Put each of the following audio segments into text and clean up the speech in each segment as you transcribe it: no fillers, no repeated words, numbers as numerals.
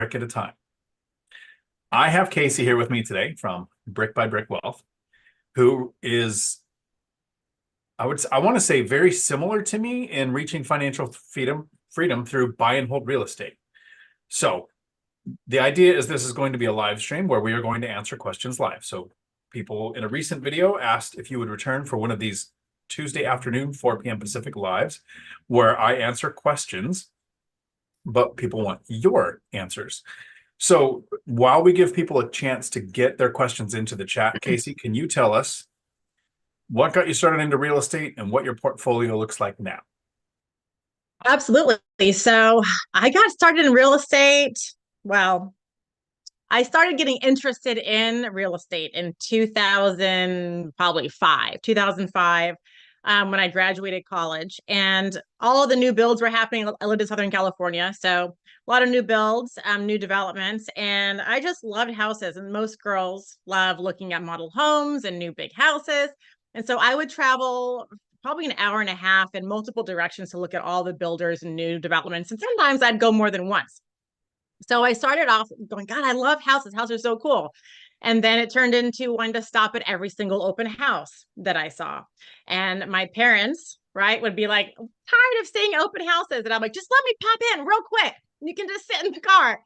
brick at a time. I have Casey here with me today from Brick by Brick Wealth, who is, I want to say, very similar to me in reaching financial freedom through buy and hold real estate. So the idea is this is going to be a live stream where we are going to answer questions live. So people in a recent video asked if you would return for one of these Tuesday afternoon, 4 p.m. Pacific lives, where I answer questions, but people want your answers. So while we give people a chance to get their questions into the chat, Casey, can you tell us what got you started into real estate and what your portfolio looks like now? Absolutely. So I got started in real estate. Well, I started getting interested in real estate in 2005, when I graduated college, and all of the new builds were happening. I lived in Southern California, so a lot of new builds, new developments, and I just loved houses. And most girls love looking at model homes and new big houses. And so I would travel probably an hour and a half in multiple directions to look at all the builders and new developments. And sometimes I'd go more than once. So I started off going, God, I love houses. Houses are so cool. And then it turned into wanting to stop at every single open house that I saw. And my parents, right, would be like, tired of seeing open houses. And I'm like, just let me pop in real quick. You can just sit in the car.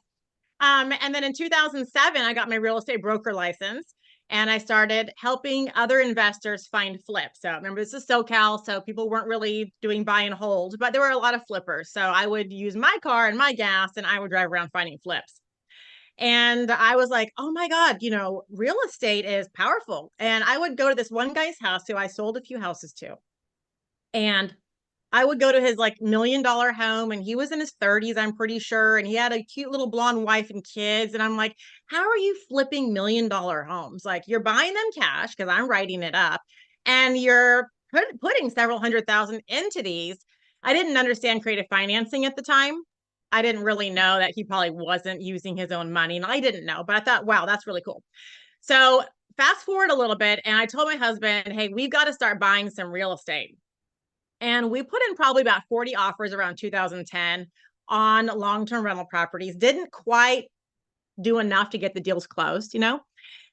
And then in 2007, I got my real estate broker license. And I started helping other investors find flips. So remember, this is SoCal, so people weren't really doing buy and hold, but there were a lot of flippers. So I would use my car and my gas, and I would drive around finding flips. And I was like, oh my God, real estate is powerful. And I would go to this one guy's house who I sold a few houses to. And I would go to his like $1 million home, and he was in his 30s, I'm pretty sure. And he had a cute little blonde wife and kids. And I'm like, how are you flipping $1 million homes? Like, you're buying them cash because I'm writing it up, and you're putting several $100,000 into these. I didn't understand creative financing at the time. I didn't really know that he probably wasn't using his own money. And I didn't know, but I thought, wow, that's really cool. So fast forward a little bit, and I told my husband, hey, we've got to start buying some real estate. And we put in probably about 40 offers around 2010 on long-term rental properties. Didn't quite do enough to get the deals closed.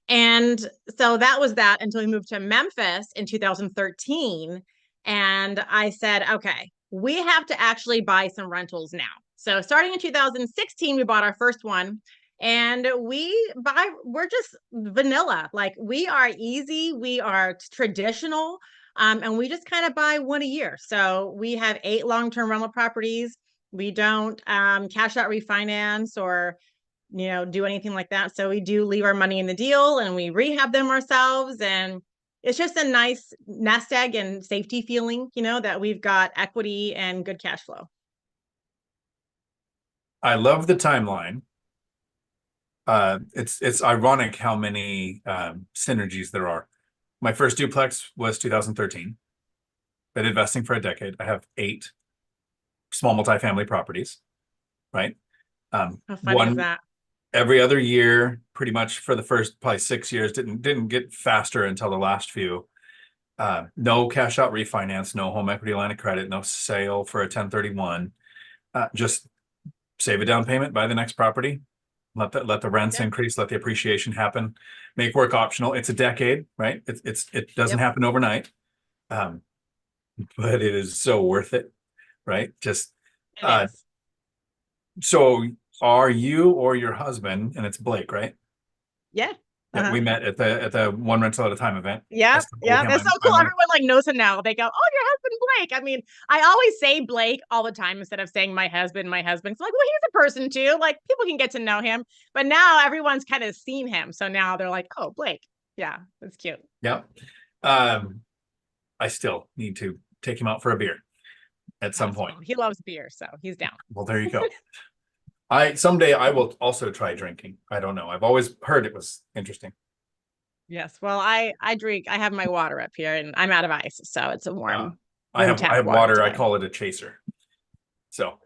And so that was that until we moved to Memphis in 2013. And I said, okay, we have to actually buy some rentals now. So starting in 2016, we bought our first one. And we're just vanilla. Like, we are easy, we are traditional. And we just kind of buy one a year. So we have 8 long-term rental properties. We don't cash out refinance or do anything like that. So we do leave our money in the deal, and we rehab them ourselves. And it's just a nice nest egg and safety feeling, that we've got equity and good cash flow. I love the timeline. It's ironic how many synergies there are. My first duplex was 2013. Been investing for a decade. I have 8 small multifamily properties, right? How funny is that? Every other year, pretty much for the first probably 6 years. Didn't get faster until the last few. No cash out refinance, no home equity line of credit, no sale for a 1031. Just save a down payment, buy the next property. Let the rents increase, let the appreciation happen, make work optional. It's a decade, right? It doesn't happen overnight, but it is so worth it, right? Just so are you or your husband, and it's Blake, right? Yeah. Yeah, we met at the one rental at a time event. Yeah, yeah, that's so cool. Everyone like knows him now. They go, "Oh, your husband Blake." I mean, I always say Blake all the time instead of saying my husband. My husband's like, well, he's a person too. Like, people can get to know him. But now everyone's kind of seen him, so now they're like, "Oh, Blake." Yeah, that's cute. Yeah, I still need to take him out for a beer at some point. He loves beer, so he's down. Well, there you go. Someday I will also try drinking. I don't know. I've always heard it was interesting. Yes. Well, I drink. I have my water up here, and I'm out of ice, so it's a warm. I have water. Today. I call it a chaser. So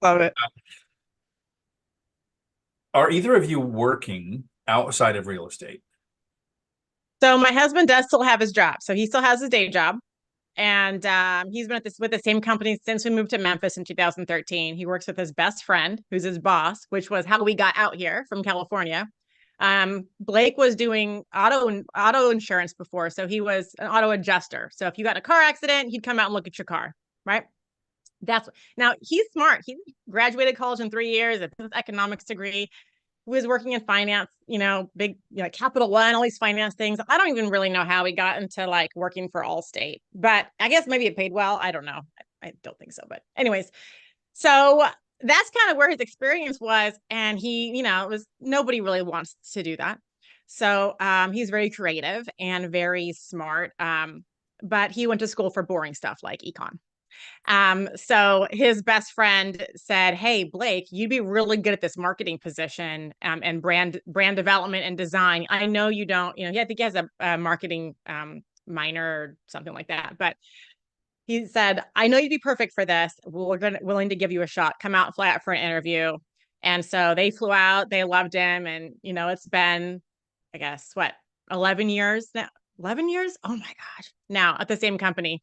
love it. Are either of you working outside of real estate? So my husband does still have his job. So he still has his day job. And he's been with the same company since we moved to Memphis in 2013. He works with his best friend, who's his boss, which was how we got out here from California. Blake was doing auto insurance before, so he was an auto adjuster. So if you got in a car accident, he'd come out and look at your car, right? That's now he's smart. He graduated college in 3 years, a business economics degree, was working in finance, big, Capital One, all these finance things. I don't even really know how he got into like working for Allstate, but I guess maybe it paid well. I don't know. I don't think so. But anyways, so that's kind of where his experience was. And he, it was nobody really wants to do that. So he's very creative and very smart. But he went to school for boring stuff like econ. So his best friend said, "Hey, Blake, you'd be really good at this marketing position, and brand development and design. I know you don't, I think he has a marketing, minor or something like that, but he said, I know you'd be perfect for this. We're willing to give you a shot. Come out, fly out for an interview." And so they flew out, they loved him. And, it's been, I guess, what, 11 years now, 11 years. Oh my gosh. Now at the same company.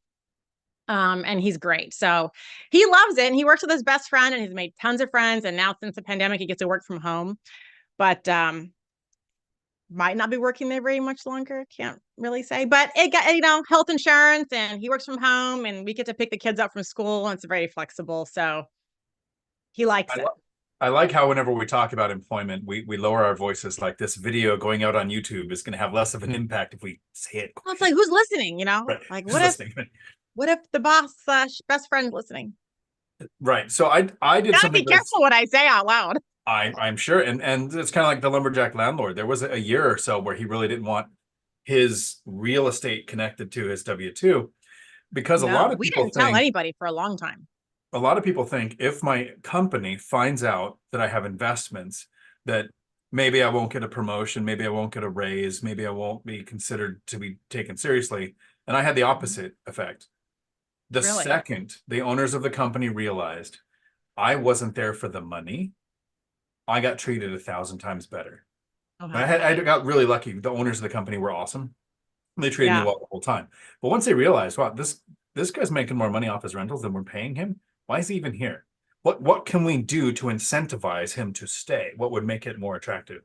And he's great. So he loves it. And he works with his best friend and he's made tons of friends. And now since the pandemic, he gets to work from home, but, might not be working there very much longer. Can't really say, but it got, health insurance and he works from home and we get to pick the kids up from school and it's very flexible. So he likes it. I like how whenever we talk about employment, we lower our voices. Like this video going out on YouTube is going to have less of an impact if we say it quick. Well, it's like, who's listening? Right. Like Listening? What if the boss / best friend listening? Right. So I did Gotta something. Be careful what I say out loud. I'm sure, and it's kind of like the lumberjack landlord. There was a year or so where he really didn't want his real estate connected to his W-2 because a lot of we people didn't tell anybody for a long time. A lot of people think if my company finds out that I have investments, that maybe I won't get a promotion, maybe I won't get a raise, maybe I won't be considered to be taken seriously. And I had the opposite effect. The Really? second the owners of the company realized I wasn't there for the money, I got treated 1,000 times better. I got really lucky. The owners of the company were awesome. They treated me well the whole time. But once they realized, wow, this guy's making more money off his rentals than we're paying him. Why is he even here? What can we do to incentivize him to stay? What would make it more attractive?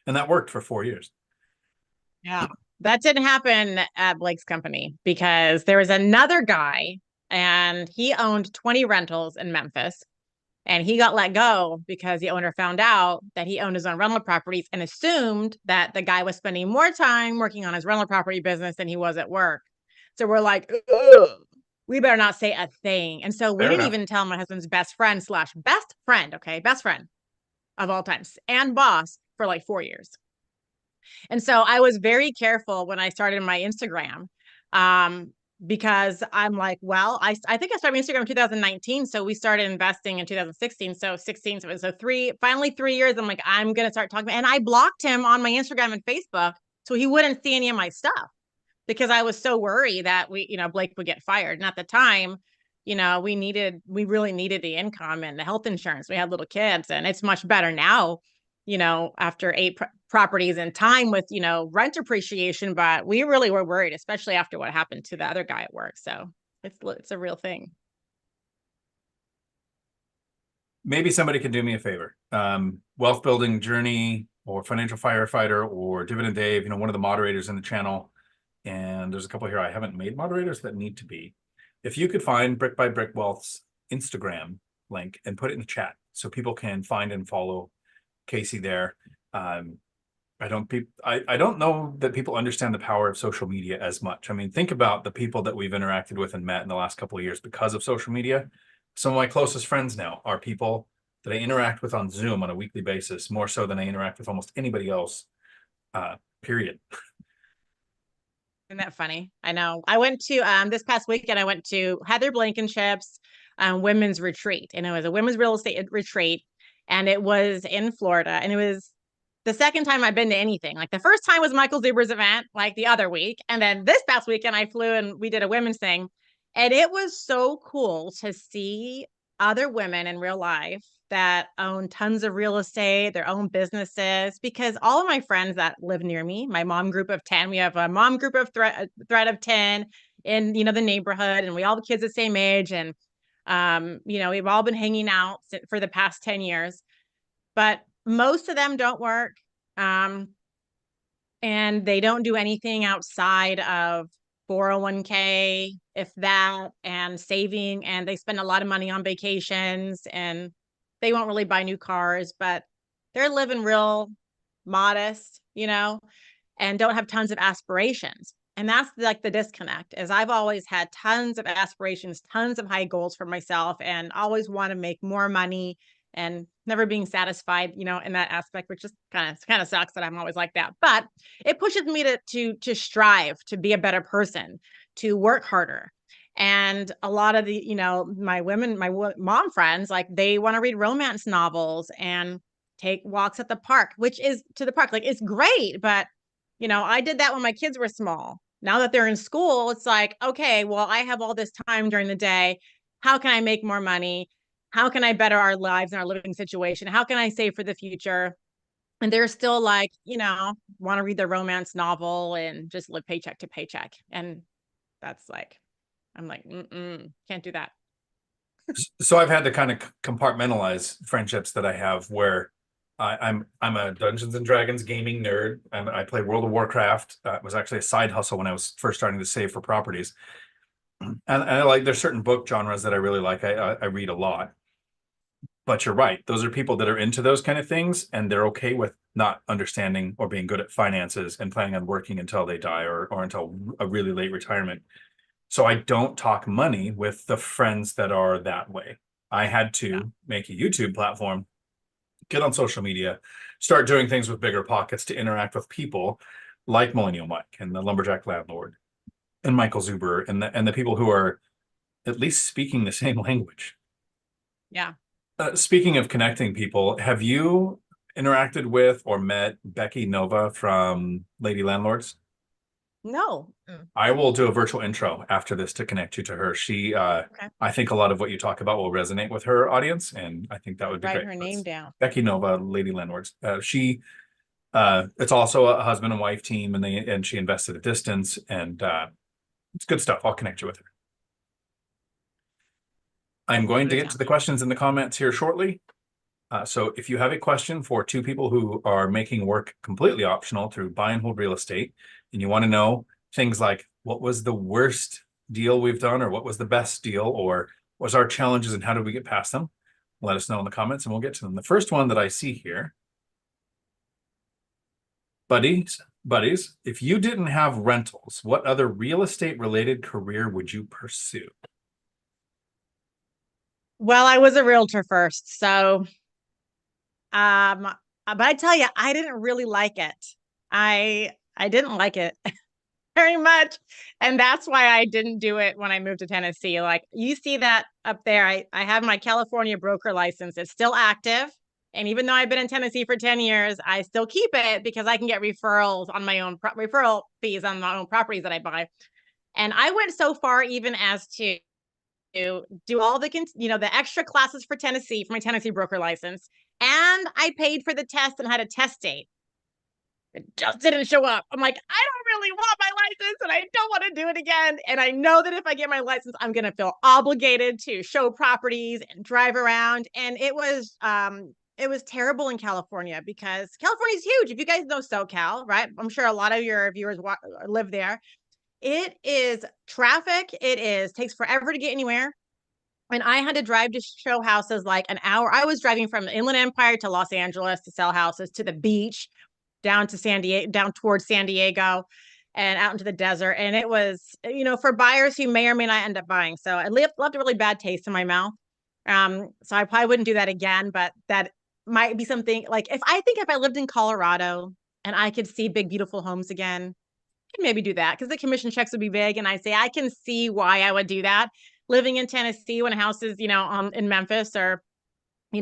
And that worked for 4 years. Yeah. That didn't happen at Blake's company because there was another guy and he owned 20 rentals in Memphis. And he got let go because the owner found out that he owned his own rental properties and assumed that the guy was spending more time working on his rental property business than he was at work. So we're like, ugh, we better not say a thing. And so we didn't even tell my husband's best friend / best friend, okay, best friend of all times and boss for like 4 years. And so I was very careful when I started my Instagram, because I'm like, well, I think I started Instagram in 2019. So we started investing in 2016. So 16, so finally 3 years. I'm like, I'm going to start talking. And I blocked him on my Instagram and Facebook so he wouldn't see any of my stuff because I was so worried that Blake would get fired. And at the time, we really needed the income and the health insurance. We had little kids and it's much better now, after 8 properties and time with, rent appreciation, but we really were worried, especially after what happened to the other guy at work. So it's a real thing. Maybe somebody can do me a favor. Wealth Building Journey or Financial Firefighter or Dividend Dave, one of the moderators in the channel. And there's a couple here I haven't made moderators that need to be. If you could find Brick by Brick Wealth's Instagram link and put it in the chat so people can find and follow Casey there. I don't know that people understand the power of social media as much. I mean, think about the people that we've interacted with and met in the last couple of years because of social media. Some of my closest friends now are people that I interact with on Zoom on a weekly basis, more so than I interact with almost anybody else, period. Isn't that funny? I know. I went to, this past weekend, I went to Heather Blankenship's women's retreat, and it was a women's real estate retreat, and it was in Florida, and it was the second time I've been to anything. Like the first time was Michael Zuber's event, like the other week. And then this past weekend I flew and we did a women's thing. And it was so cool to see other women in real life that own tons of real estate, their own businesses, because all of my friends that live near me, my mom group of 10, we have a mom group of thread of 10, in, the neighborhood, and we all have kids the same age. And, we've all been hanging out for the past 10 years, but most of them don't work. And they don't do anything outside of 401k, if that, and saving. And they spend a lot of money on vacations, and they won't really buy new cars, but they're living real modest, and don't have tons of aspirations. And that's like the disconnect, is I've always had tons of aspirations, tons of high goals for myself, and always want to make more money and never being satisfied, in that aspect, which just kind of sucks that I'm always like that. But it pushes me to strive, to be a better person, to work harder. And a lot of the, my mom friends, like, they want to read romance novels and take walks at the park, which is to the park. Like, it's great, but I did that when my kids were small. Now that they're in school, it's like, okay, well, I have all this time during the day. How can I make more money? How can I better our lives and our living situation? How can I save for the future? And they're still like, want to read their romance novel and just live paycheck to paycheck. And that's like, I'm like, can't do that. So I've had to kind of compartmentalize friendships that I have where I'm a Dungeons and Dragons gaming nerd. I play World of Warcraft. It was actually a side hustle when I was first starting to save for properties. And I like, there's certain book genres that I really like. I read a lot. But you're right. Those are people that are into those kind of things, and they're okay with not understanding or being good at finances and planning on working until they die or until a really late retirement. So I don't talk money with the friends that are that way. I had to make a YouTube platform, get on social media, start doing things with BiggerPockets to interact with people like Millennial Mike and the Lumberjack Landlord and Michael Zuber and the people who are at least speaking the same language. Yeah. Speaking of connecting people, have you interacted with or met Becky Nova from Lady Landlords? No. I will do a virtual intro after this to connect you to her. She, Okay. I think a lot of what you talk about will resonate with her audience, and I think that would be Write great. her name down. Becky Nova, Lady Landlords. It's also a husband and wife team, and she invests at a distance, and it's good stuff. I'll connect you with her. I'm going to get to the questions in the comments here shortly. So if you have a question for two people who are making work completely optional through buy and hold real estate, and you want to know things like what was the worst deal we've done, or what was the best deal, or what was our challenges and how did we get past them, let us know in the comments and we'll get to them. The first one that I see here, buddies, if you didn't have rentals, what other real estate related career would you pursue? Well, I was a realtor first, so but I tell you, I didn't really like it. I didn't like it very much, and that's why I didn't do it when I moved to Tennessee. Like, you see that up there, I have my California broker license. It's still active, and even though I've been in Tennessee for 10 years, I still keep it because I can get referrals on my own referral fees on my own properties that I buy. And I went so far even as to do all the the extra classes for Tennessee, for my Tennessee broker license, and I paid for the test and had a test date. It just didn't show up. I'm like, I don't really want my license, and I don't want to do it again. And I know that if I get my license, I'm going to feel obligated to show properties and drive around. And it was terrible in California because California is huge. If you guys know SoCal, right? I'm sure a lot of your viewers live there. It is traffic. Takes forever to get anywhere. And I had to drive to show houses like an hour. I was driving from the Inland Empire to Los Angeles to sell houses, to the beach, down to San Diego, down towards San Diego, and out into the desert. And it was, for buyers who may or may not end up buying. So I left a really bad taste in my mouth. So I probably wouldn't do that again, but that might be something like, if I lived in Colorado and I could see big, beautiful homes again, I could maybe do that because the commission checks would be big. And I can see why I would do that. Living in Tennessee when houses, in Memphis are, I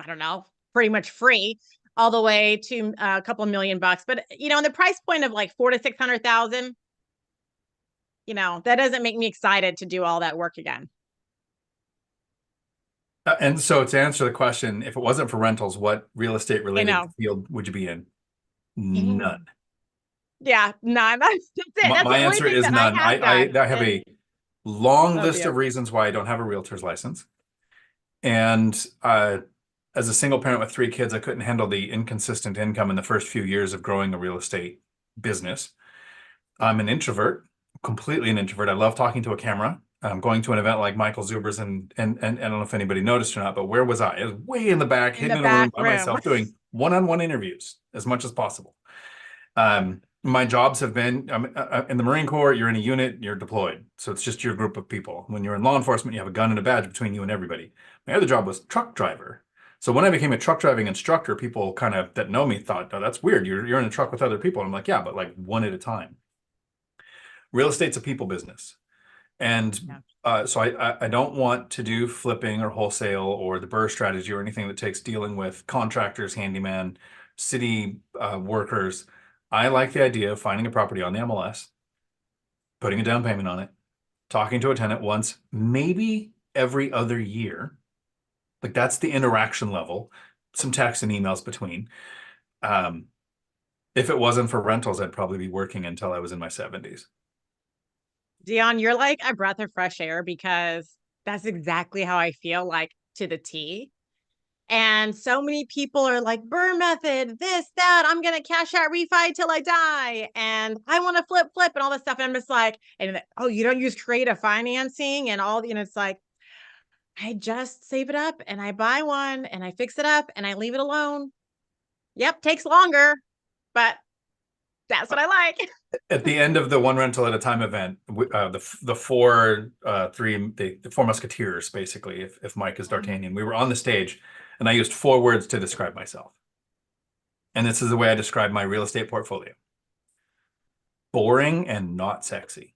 don't know, pretty much free all the way to a couple of $1,000,000. But, in the price point of like 400,000 to 600,000, that doesn't make me excited to do all that work again. And so to answer the question, if it wasn't for rentals, what real estate related field would you be in? None. Yeah, none. That's it. That's My the only answer thing is that I none. have done. I have And a long love list you. of reasons why I don't have a realtor's license. And as a single parent with 3 kids, I couldn't handle the inconsistent income in the first few years of growing a real estate business. I'm an introvert, completely an introvert. I love talking to a camera. I'm going to an event like Michael Zuber's, and I don't know if anybody noticed or not, but where was I? I was way in the back, In hidden the in a room back by room. myself, doing one-on-one interviews as much as possible. My jobs have been in the Marine Corps, you're in a unit, you're deployed. So it's just your group of people. When you're in law enforcement, you have a gun and a badge between you and everybody. My other job was truck driver. So when I became a truck driving instructor, people kind of that know me thought, oh, that's weird. You're in a truck with other people. And I'm like, yeah, but like one at a time. Real estate's a people business. And Yeah. so I don't want to do flipping or wholesale or the BRRRR strategy or anything that takes dealing with contractors, handyman, city workers. I like the idea of finding a property on the MLS, putting a down payment on it, talking to a tenant once, maybe every other year. Like that's the interaction level, some text and emails between. Um, if it wasn't for rentals, I'd probably be working until I was in my 70s. Dion, you're like a breath of fresh air because that's exactly how I feel like to the T. And so many people are like, burn method, this, that, I'm going to cash out refi till I die. And I want to flip, and all this stuff. And I'm just like, and oh, you don't use creative financing and all, it's like, I just save it up and I buy one and I fix it up and I leave it alone. Yep, takes longer, but that's what I like. At the end of the one rental at a time event, the four the four musketeers basically, if Mike is D'Artagnan, we were on the stage, and I used 4 words to describe myself, and this is the way I describe my real estate portfolio: boring and not sexy.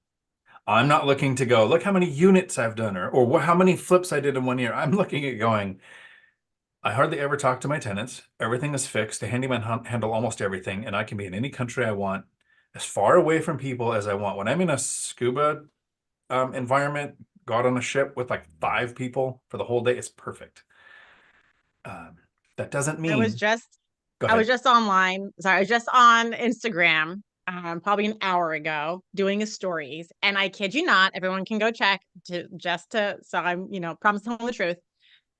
I'm not looking to go, look how many units I've done, or how many flips I did in one year. I'm looking at going, I hardly ever talk to my tenants. Everything is fixed. The handyman handle almost everything, and I can be in any country I want, as far away from people as I want. When I'm in a scuba environment, got on a ship with like 5 people for the whole day, it's perfect. Um, that doesn't I was mean, just go I was ahead. just online. Sorry, I was just on Instagram, probably an hour ago, doing a stories. And I kid you not, everyone can go check so I'm, promise telling the truth.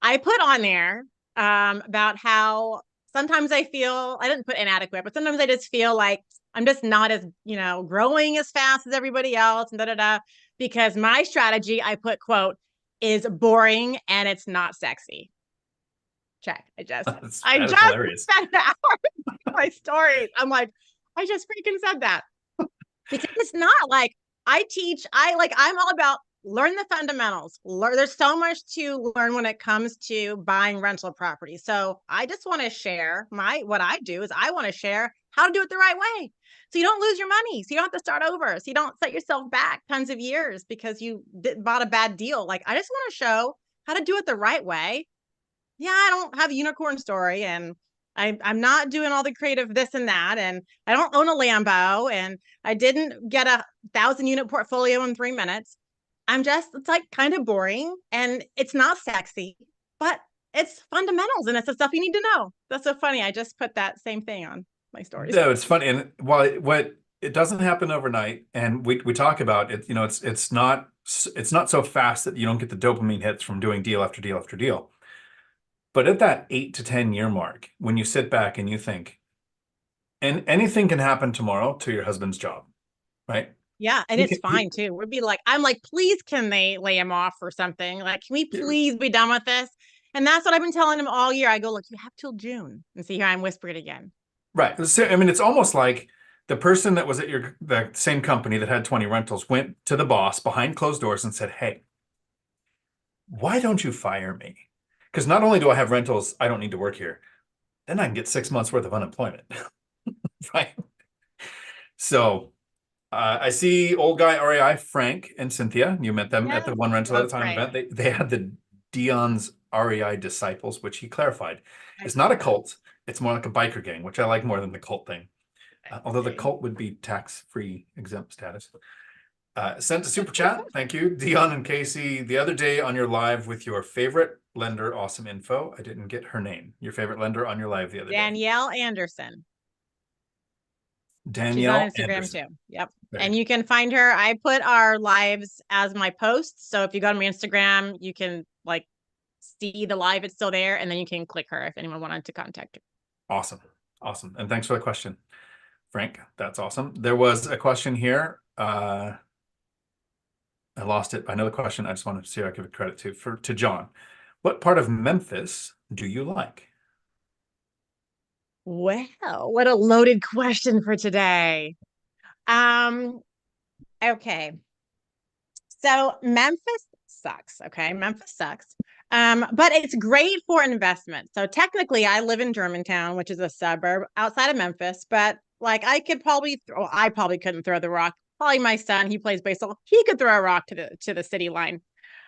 I put on there about how sometimes I feel I didn't put inadequate, but sometimes I just feel like I'm just not as, growing as fast as everybody else and da da da. Because my strategy, I put quote, is boring and it's not sexy. Check. I That is just hilarious. said that my stories. I'm like, I just freaking said that because it's not like I'm all about learn the fundamentals. There's so much to learn when it comes to buying rental property. So I just want to share what I do is I want to share how to do it the right way. So you don't lose your money. So you don't have to start over. So you don't set yourself back tons of years because you bought a bad deal. Like I just want to show how to do it the right way. Yeah, I don't have a unicorn story and I'm not doing all the creative this and that. And I don't own a Lambo and I didn't get 1,000 unit portfolio in 3 minutes. It's like kind of boring and it's not sexy, but it's fundamentals and it's the stuff you need to know. That's so funny. I just put that same thing on my stories. No, it's funny. And while what it doesn't happen overnight, and we talk about it, it's not so fast that you don't get the dopamine hits from doing deal after deal after deal. But at that 8 to 10 year mark, when you sit back and you think, and anything can happen tomorrow to your husband's job, right? Yeah, and He it's can, he, fine too. We'd be like, I'm like, please, can they lay him off or something? Like, can we please be done with this? And that's what I've been telling him all year. I go, look, you have till June. And see, here I'm whispering again. right. So, I mean, it's almost like the person that was at the same company that had 20 rentals went to the boss behind closed doors and said, hey, why don't you fire me? Because not only do I have rentals, I don't need to work here. Then I can get 6 months worth of unemployment. Right. So I see old guy REI, Frank and Cynthia. You met them at Yes, the one rental at a love time Frank. event. They had the Dion's REI disciples, which he clarified I is not saw a that. cult. It's more like a biker gang, which I like more than the cult thing. Although the Okay. cult would be tax-free exempt status. Sent a super chat. Thank you, Dion and Casey. The other day on your live with your favorite lender, awesome info. I didn't get her name. Your favorite lender on your live the other day. Danielle Anderson. She's on Danielle Instagram Anderson. too. Yep. Very And good. you can find her. I put our lives as my posts. So if you go to my Instagram, you can like see the live, it's still there. And then you can click her if anyone wanted to contact her. Awesome. Awesome. And thanks for the question, Frank. That's awesome. There was a question here. I lost it. I know the question. I just want to see if I give it credit to John. What part of Memphis do you like? Well, what a loaded question for today. Um, okay. So Memphis sucks. Okay. Memphis sucks. But it's great for investment. So technically, I live in Germantown, which is a suburb outside of Memphis, but like I probably couldn't throw the rock. Probably my son, he plays baseball. He could throw a rock to the city line.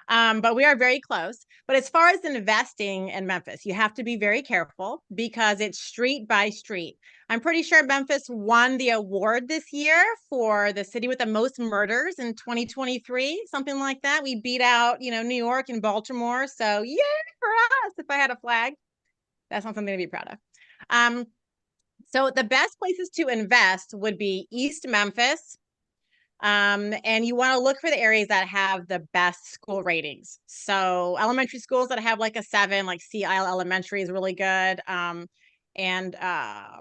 But we are very close. But as far as investing in Memphis, you have to be very careful because it's street by street. I'm pretty sure Memphis won the award this year for the city with the most murders in 2023, something like that. We beat out, New York and Baltimore. So yay for us. If I had a flag, that's not something to be proud of. So the best places to invest would be East Memphis, and you want to look for the areas that have the best school ratings. So elementary schools that have like a 7, like Sea Isle Elementary is really good. And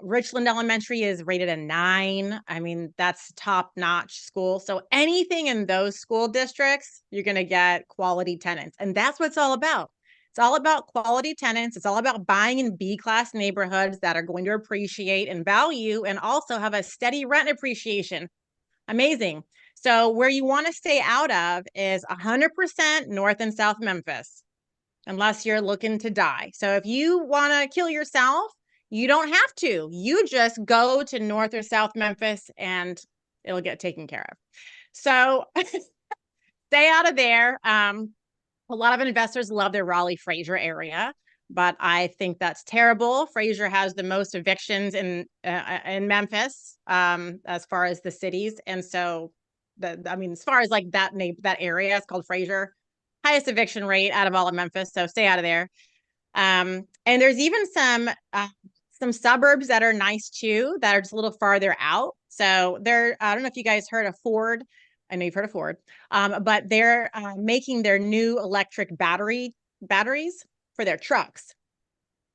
Richland Elementary is rated a 9. I mean, that's top-notch school. So anything in those school districts, you're going to get quality tenants. And that's what it's all about. It's all about quality tenants. It's all about buying in B-class neighborhoods that are going to appreciate and value and also have a steady rent appreciation. Amazing. So where you want to stay out of is 100% North and South Memphis, unless you're looking to die. So if you want to kill yourself, you don't have to. You just go to North or South Memphis and it'll get taken care of. So stay out of there. A lot of investors love their Raleigh-Fraser area, but I think that's terrible. Fraser has the most evictions in Memphis, as far as the cities, and so as far as like that area, it's called Fraser, highest eviction rate out of all of Memphis. So stay out of there. And there's even some suburbs that are nice too, that are just a little farther out. So I don't know if you guys heard of Ford. I know you've heard of Ford, but they're making their new electric batteries for their trucks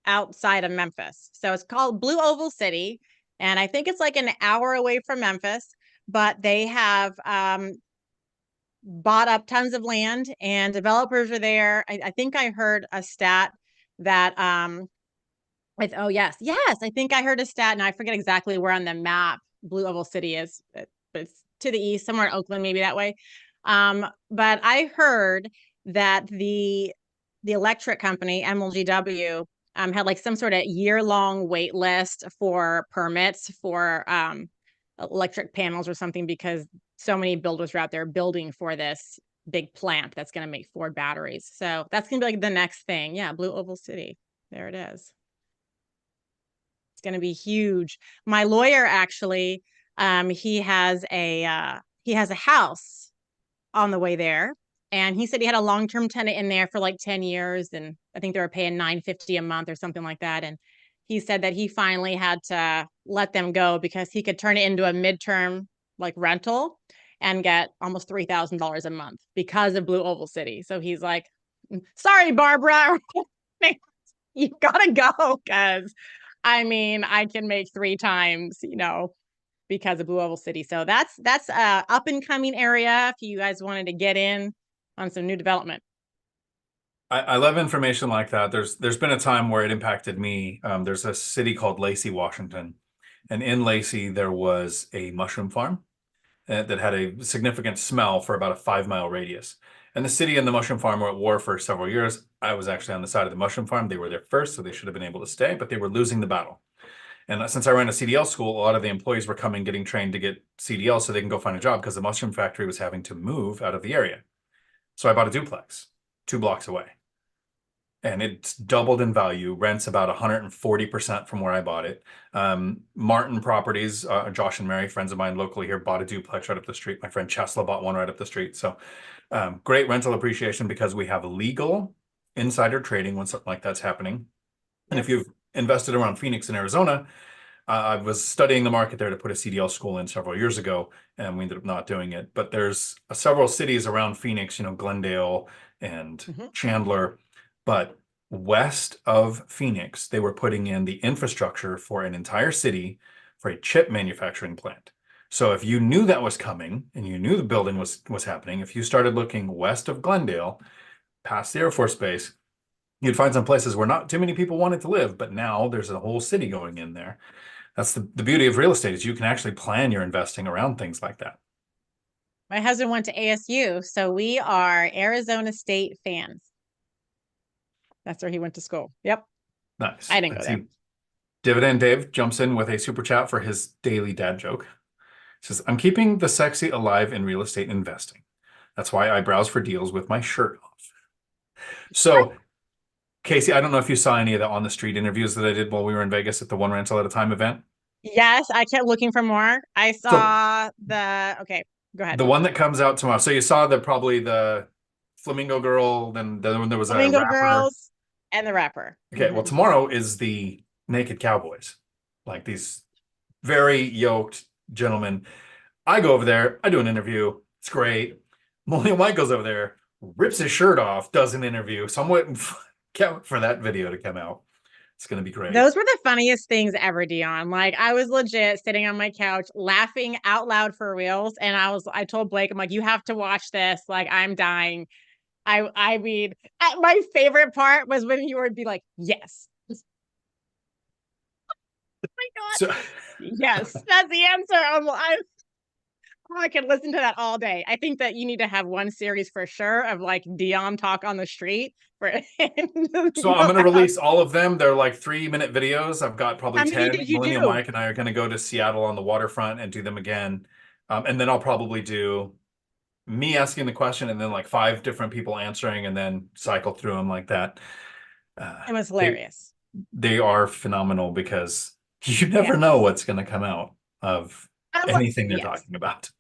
outside of Memphis. So it's called Blue Oval City, and I think it's like an hour away from Memphis. But they have bought up tons of land, and developers are there. I think I heard a stat that oh yes, I think I heard a stat, and I forget exactly where on the map Blue Oval City is, but it's to the east, somewhere in Oakland, maybe that way. But I heard that the electric company MLGW had like some sort of year-long wait list for permits for electric panels or something, because so many builders are out there building for this big plant that's going to make Ford batteries. So that's going to be like the next thing. Yeah, Blue Oval City. There it is. It's going to be huge. My lawyer actually, he has a house on the way there, and he said he had a long-term tenant in there for like 10 years, and I think they were paying $950 a month or something like that. And he said that he finally had to let them go because he could turn it into a midterm like rental and get almost $3,000 a month because of Blue Oval City. So he's like, sorry, Barbara, you gotta go, because I can make 3 times, because of Blue Oval City. So that's a up and coming area if you guys wanted to get in on some new development. I love information like that. There's been a time where it impacted me. There's a city called Lacey, Washington, and in Lacey there was a mushroom farm that had a significant smell for about a 5-mile radius. And the city and the mushroom farm were at war for several years. I was actually on the side of the mushroom farm. They were there first, so they should have been able to stay, but they were losing the battle. And since I ran a CDL school, a lot of the employees were coming, getting trained to get CDL so they can go find a job, because the mushroom factory was having to move out of the area. So I bought a duplex 2 blocks away. And it's doubled in value. Rent's about 140% from where I bought it. Martin Properties, Josh and Mary, friends of mine locally here, bought a duplex right up the street. My friend Chesla bought one right up the street. So great rental appreciation because we have legal insider trading when something like that's happening. And if Yes. you've invested around Phoenix and Arizona, I was studying the market there to put a CDL school in several years ago, and we ended up not doing it. But there's several cities around Phoenix, Glendale and Mhm. Chandler. But west of Phoenix, they were putting in the infrastructure for an entire city for a chip manufacturing plant. So if you knew that was coming and you knew the building was happening, if you started looking west of Glendale, past the Air Force Base, you'd find some places where not too many people wanted to live, but now there's a whole city going in there. That's the beauty of real estate is you can actually plan your investing around things like that. My husband went to ASU, so we are Arizona State fans. That's where he went to school. Yep. Nice. I didn't go Let's there. see. Dividend Dave jumps in with a super chat for his daily dad joke. He says, I'm keeping the sexy alive in real estate investing. That's why I browse for deals with my shirt off. So, Casey, I don't know if you saw any of the on the street interviews that I did while we were in Vegas at the One Rental at a Time event. Yes, I kept looking for more. I So saw okay, go ahead. the one that comes out tomorrow. So you saw probably the Flamingo Girl, then the one there was a Flamingo rapper. Girls and the rapper. Okay, well, tomorrow is the Naked Cowboys, like these very yoked gentlemen. I go over there, I do an interview. It's great. William White goes over there, rips his shirt off, does an interview. So I'm waiting for that video to come out. It's going to be great. Those were the funniest things ever, Dion. Like I was legit sitting on my couch laughing out loud for reals. And I told Blake, I'm like, you have to watch this. Like I'm dying. I mean, my favorite part was when you would be like, yes. Oh my So God. Yes, that's the answer. I can listen to that all day. I think that you need to have one series for sure of like Dion talk on the street for So I'm going to release all of them. They're like 3-minute videos. I've got probably How many 10. did you Millennium do? Mike and I are going to go to Seattle on the waterfront and do them again. And then I'll probably do me asking the question and then like 5 different people answering and then cycle through them like that. It was They hilarious. they are phenomenal because you never know Yes. what's going to come out of anything they're Yes. talking about.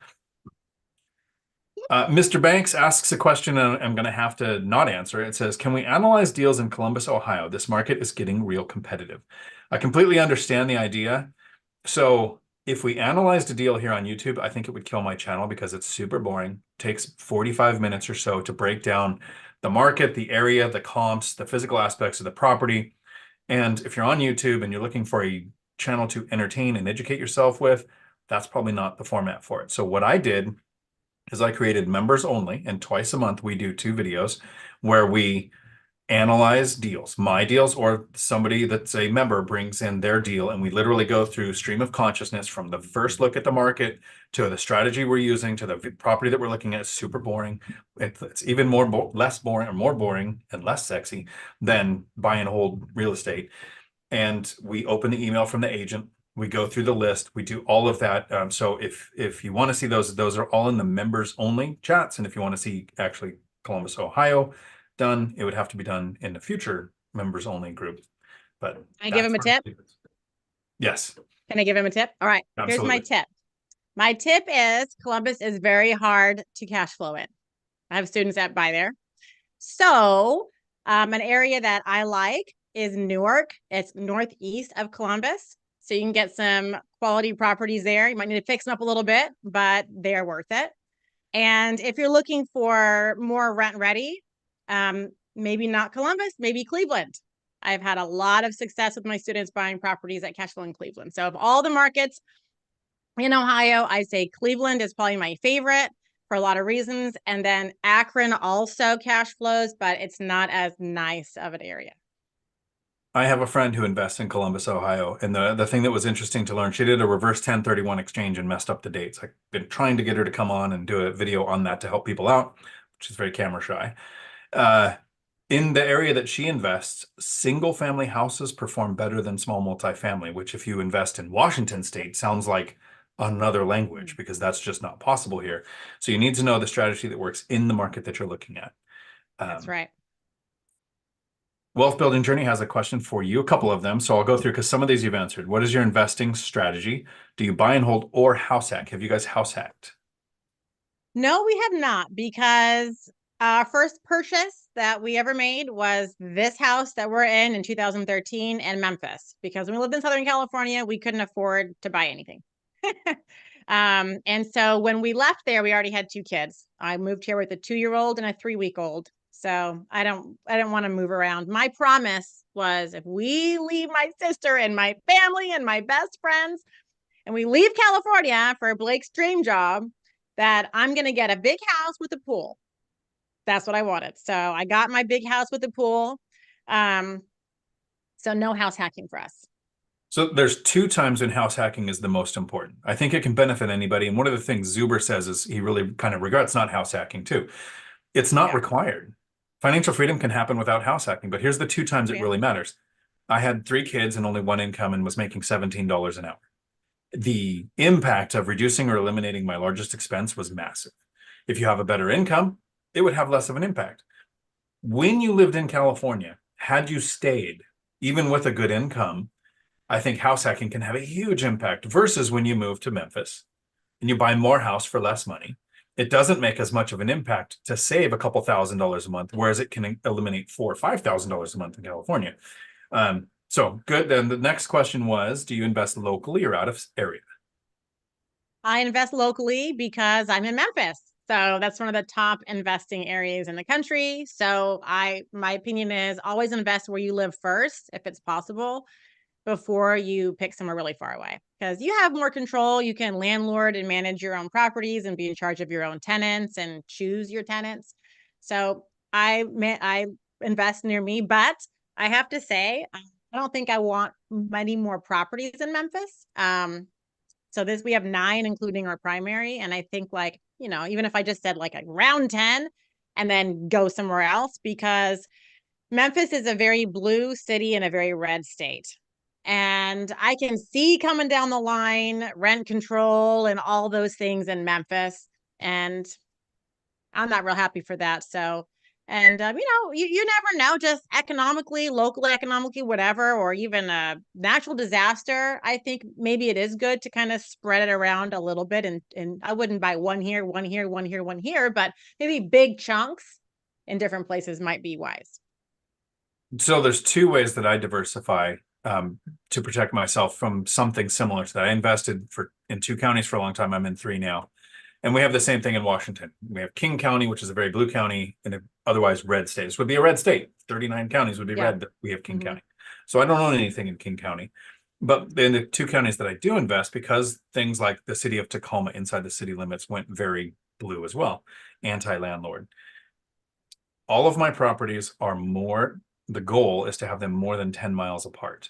Mr. Banks asks a question and I'm going to have to not answer. It says, can we analyze deals in Columbus, Ohio? This market is getting real competitive. I completely understand the idea. So if we analyzed a deal here on YouTube, I think it would kill my channel because it's super boring. It takes 45 minutes or so to break down the market, the area, the comps, the physical aspects of the property. And if you're on YouTube and you're looking for a channel to entertain and educate yourself with, that's probably not the format for it. So what I did is I created members only, and twice a month we do 2 videos where we analyze deals, my deals, or somebody that's a member brings in their deal, and we literally go through stream of consciousness from the first look at the market to the strategy we're using to the property that we're looking at. It's super boring. It's even less boring or more boring and less sexy than buy and hold real estate. And we open the email from the agent. We go through the list. We do all of that. So if you want to see those are all in the members only chats. And if you want to see actually Columbus, Ohio done, it would have to be done in the future members only group. But Can I give that's him a tip? Yes, Can I give him a tip? All right. Here's my absolutely. tip. My tip is Columbus is very hard to cash flow in. I have students that buy there. So an area that I like is Newark. It's northeast of Columbus. So you can get some quality properties there. You might need to fix them up a little bit, but they're worth it. And if you're looking for more rent ready, maybe not Columbus, maybe Cleveland. I've had a lot of success with my students buying properties at cash flow in Cleveland. So of all the markets in Ohio, I say Cleveland is probably my favorite for a lot of reasons. And then Akron also cash flows, but it's not as nice of an area. I have a friend who invests in Columbus, Ohio, and the thing that was interesting to learn, she did a reverse 1031 exchange and messed up the dates. I've been trying to get her to come on and do a video on that to help people out. She's very camera shy. In the area that she invests, single family houses perform better than small multifamily, which if you invest in Washington state sounds like another language because that's just not possible here. So you need to know the strategy that works in the market that you're looking at. That's right. Wealth Building Journey has a question for you, a couple of them. So I'll go through because some of these you've answered. What is your investing strategy? Do you buy and hold or house hack? Have you guys house hacked? No, we have not because our first purchase that we ever made was this house that we're in 2013 and Memphis, because when we lived in Southern California, we couldn't afford to buy anything. And so when we left there, we already had 2 kids. I moved here with a 2-year-old and a 3-week-old. So I don't want to move around. My promise was, if we leave my sister and my family and my best friends and we leave California for Blake's dream job, that I'm going to get a big house with a pool. That's what I wanted. So I got my big house with a pool. So no house hacking for us. So there's 2 times when house hacking is the most important. I think it can benefit anybody. And one of the things Zuber says is he really kind of regrets not house hacking too. It's not required. Financial freedom can happen without house hacking, but here's the 2 times it really matters. I had 3 kids and only 1 income and was making $17 an hour. The impact of reducing or eliminating my largest expense was massive. If you have a better income, it would have less of an impact. When you lived in California, had you stayed, even with a good income, I think house hacking can have a huge impact versus when you move to Memphis and you buy more house for less money. It doesn't make as much of an impact to save a couple $1,000s a month, whereas it can eliminate $4,000 or $5,000 a month in California. So good. Then the next question was, do you invest locally or out of area? I invest locally because I'm in Memphis. So that's one of the top investing areas in the country. So my opinion is, always invest where you live first, if it's possible, before you pick somewhere really far away, because you have more control. You can landlord and manage your own properties and be in charge of your own tenants and choose your tenants. So I invest near me, but I have to say, I don't think I want many more properties in Memphis. So we have 9, including our primary. And I think, like, even if I just said like around 10 and then go somewhere else, because Memphis is a very blue city and a very red state. And I can see coming down the line rent control and all those things in Memphis. And I'm not real happy for that. So, and you never know, just economically, locally, economically, whatever, or even a natural disaster. I think maybe it is good to kind of spread it around a little bit. And I wouldn't buy one here, one here, one here, one here, but maybe big chunks in different places might be wise. So there's 2 ways that I diversify to protect myself from something similar to that. I invested in 2 counties for a long time. I'm in 3 now. And we have the same thing in Washington. We have King County, which is a very blue county, and an otherwise red state. This would be a red state. 39 counties would be red. We have King County. So I don't own anything in King County. But in the 2 counties that I do invest, because things like the city of Tacoma inside the city limits went very blue as well, anti-landlord. All of my properties are the goal is to have them more than 10 miles apart.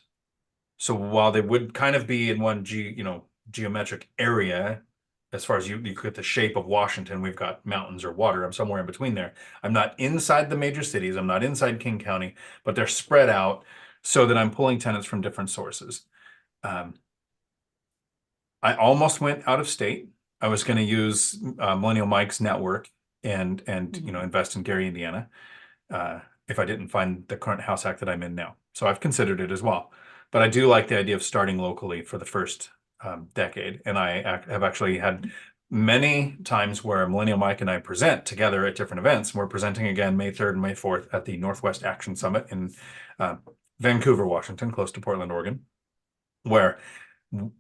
So while they would kind of be in one geometric area, as far as you get the shape of Washington, we've got mountains or water. I'm somewhere in between there. I'm not inside the major cities. I'm not inside King County, but they're spread out so that I'm pulling tenants from different sources. I almost went out of state. I was going to use Millennial Mike's network and invest in Gary, Indiana, if I didn't find the current house hack that I'm in now. So I've considered it as well. But I do like the idea of starting locally for the first decade. And I have actually had many times where Millennial Mike and I present together at different events. We're presenting again May 3rd and May 4th at the Northwest Action Summit in Vancouver, Washington, close to Portland, Oregon, where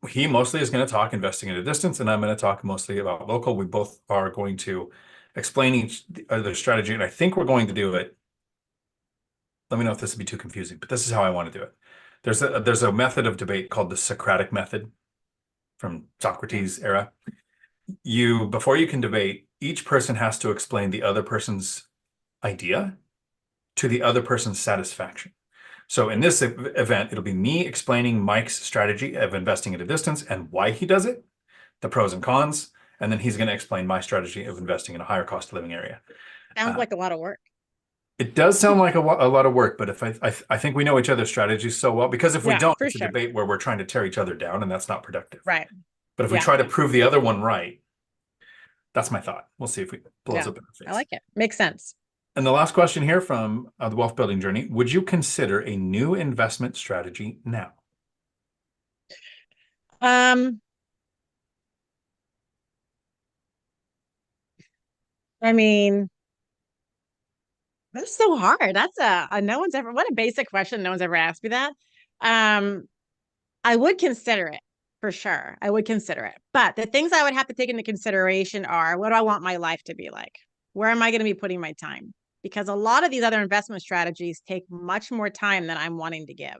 he mostly is going to talk investing at a distance, and I'm going to talk mostly about local. We both are going to explain each other's strategy, and I think we're going to do it. Let me know if this would be too confusing, but this is how I want to do it. There's a method of debate called the Socratic method from Socrates' era. Before you can debate, each person has to explain the other person's idea to the other person's satisfaction. So in this event, it'll be me explaining Mike's strategy of investing at a distance and why he does it, the pros and cons, and then he's going to explain my strategy of investing in a higher cost of living area. Sounds like a lot of work. It does sound like a lot of work, but if I think we know each other's strategies so well, because if we don't, it's a debate where we're trying to tear each other down, and that's not productive. Right. But if we try to prove the other one right, that's my thought. We'll see if it blows up in our face. I like it. Makes sense. And the last question here from the Wealth Building Journey: would you consider a new investment strategy now? I mean, That's so hard. That's a no one's ever, what a basic question. No one's ever asked me that. Um, I would consider it for sure. I would consider it. But the things I would have to take into consideration are, what do I want my life to be like? Where am I going to be putting my time? Because a lot of these other investment strategies take much more time than I'm wanting to give.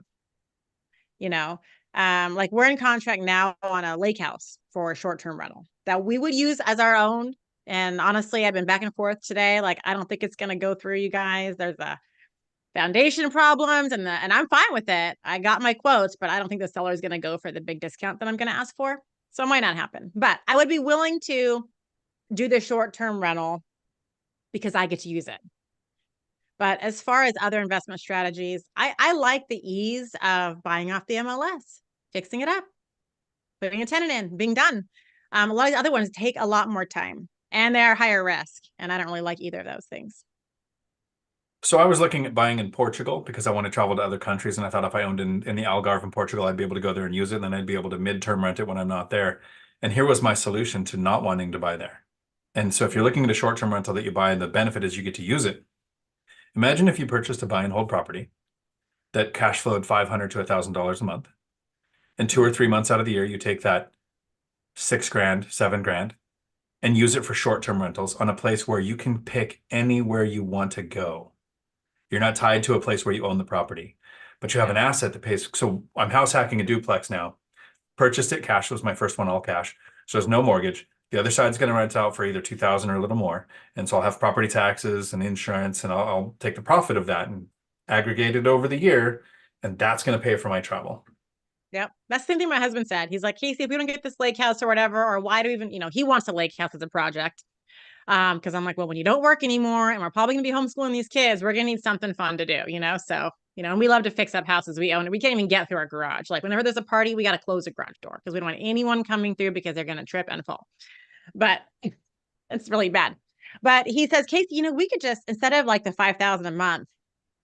You know, like we're in contract now on a lake house for a short-term rental that we would use as our own. And honestly, I've been back and forth today. Like, I don't think it's going to go through, you guys. There's a foundation problems, and I'm fine with it. I got my quotes, but I don't think the seller is going to go for the big discount that I'm going to ask for. So it might not happen. But I would be willing to do the short-term rental because I get to use it. But as far as other investment strategies, I like the ease of buying off the MLS, fixing it up, putting a tenant in, being done. A lot of the other ones take a lot more time and they are higher risk. And I don't really like either of those things. So I was looking at buying in Portugal because I want to travel to other countries, and I thought if I owned in the Algarve in Portugal, I'd be able to go there and use it, and then I'd be able to midterm rent it when I'm not there. And here was my solution to not wanting to buy there. And so if you're looking at a short-term rental that you buy and the benefit is you get to use it, imagine if you purchased a buy and hold property that cash flowed $500 to $1,000 a month. And 2 or 3 months out of the year, you take that 6 grand, 7 grand, and use it for short-term rentals on a place where you can pick anywhere you want to go. You're not tied to a place where you own the property, but you have an asset that pays. So I'm house hacking a duplex now. Purchased it cash, was my first one, all cash. So there's no mortgage. The other side's going to rent out for either 2,000 or a little more. And so I'll have property taxes and insurance, and I'll take the profit of that and aggregate it over the year. And that's going to pay for my travel. Yep. That's the same thing my husband said. He's like, Casey, if we don't get this lake house or whatever, or why do we even, he wants a lake house as a project. Because I'm like, well, when you don't work anymore and we're probably gonna be homeschooling these kids, we're gonna need something fun to do. So, and we love to fix up houses we own. We can't even get through our garage. Like whenever there's a party, we got to close the garage door because we don't want anyone coming through because they're gonna trip and fall. But it's really bad. But he says, Casey, we could just, instead of like the 5,000 a month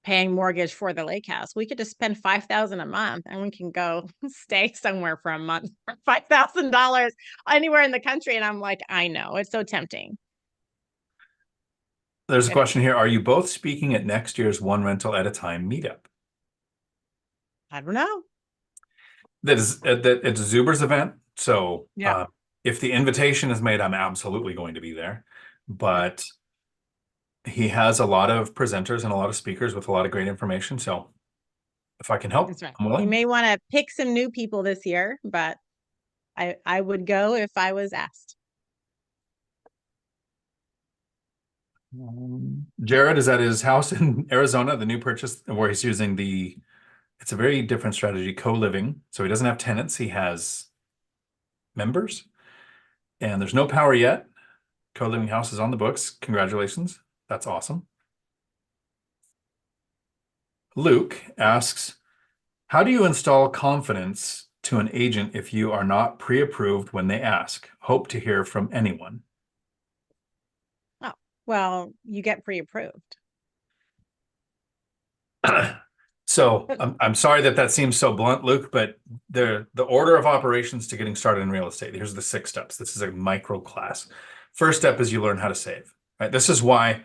paying mortgage for the lake house, we could just spend 5,000 a month and we can go stay somewhere for a month for $5,000 anywhere in the country. And I'm like, I know, it's so tempting. There's a question here. Are you both speaking at next year's One Rental at a Time meetup? I don't know. That is it's a Zuber's event. So Yeah. if the invitation is made, I'm absolutely going to be there. But he has a lot of presenters and a lot of speakers with a lot of great information. So if I can help, That's right. I'm willing. He may want to pick some new people this year, but I would go if I was asked. Jared is at his house in Arizona, the new purchase, where he's using it's a very different strategy, co-living. So he doesn't have tenants, he has members, and there's no power yet. Co-living house is on the books. Congratulations. That's awesome. Luke asks, how do you install confidence to an agent if you are not pre-approved when they ask? Hope to hear from anyone. Oh, well, you get pre-approved. So I'm sorry that seems so blunt, Luke, but the order of operations to getting started in real estate, here's the 6 steps. This is a micro class. First step is you learn how to save, right? This is why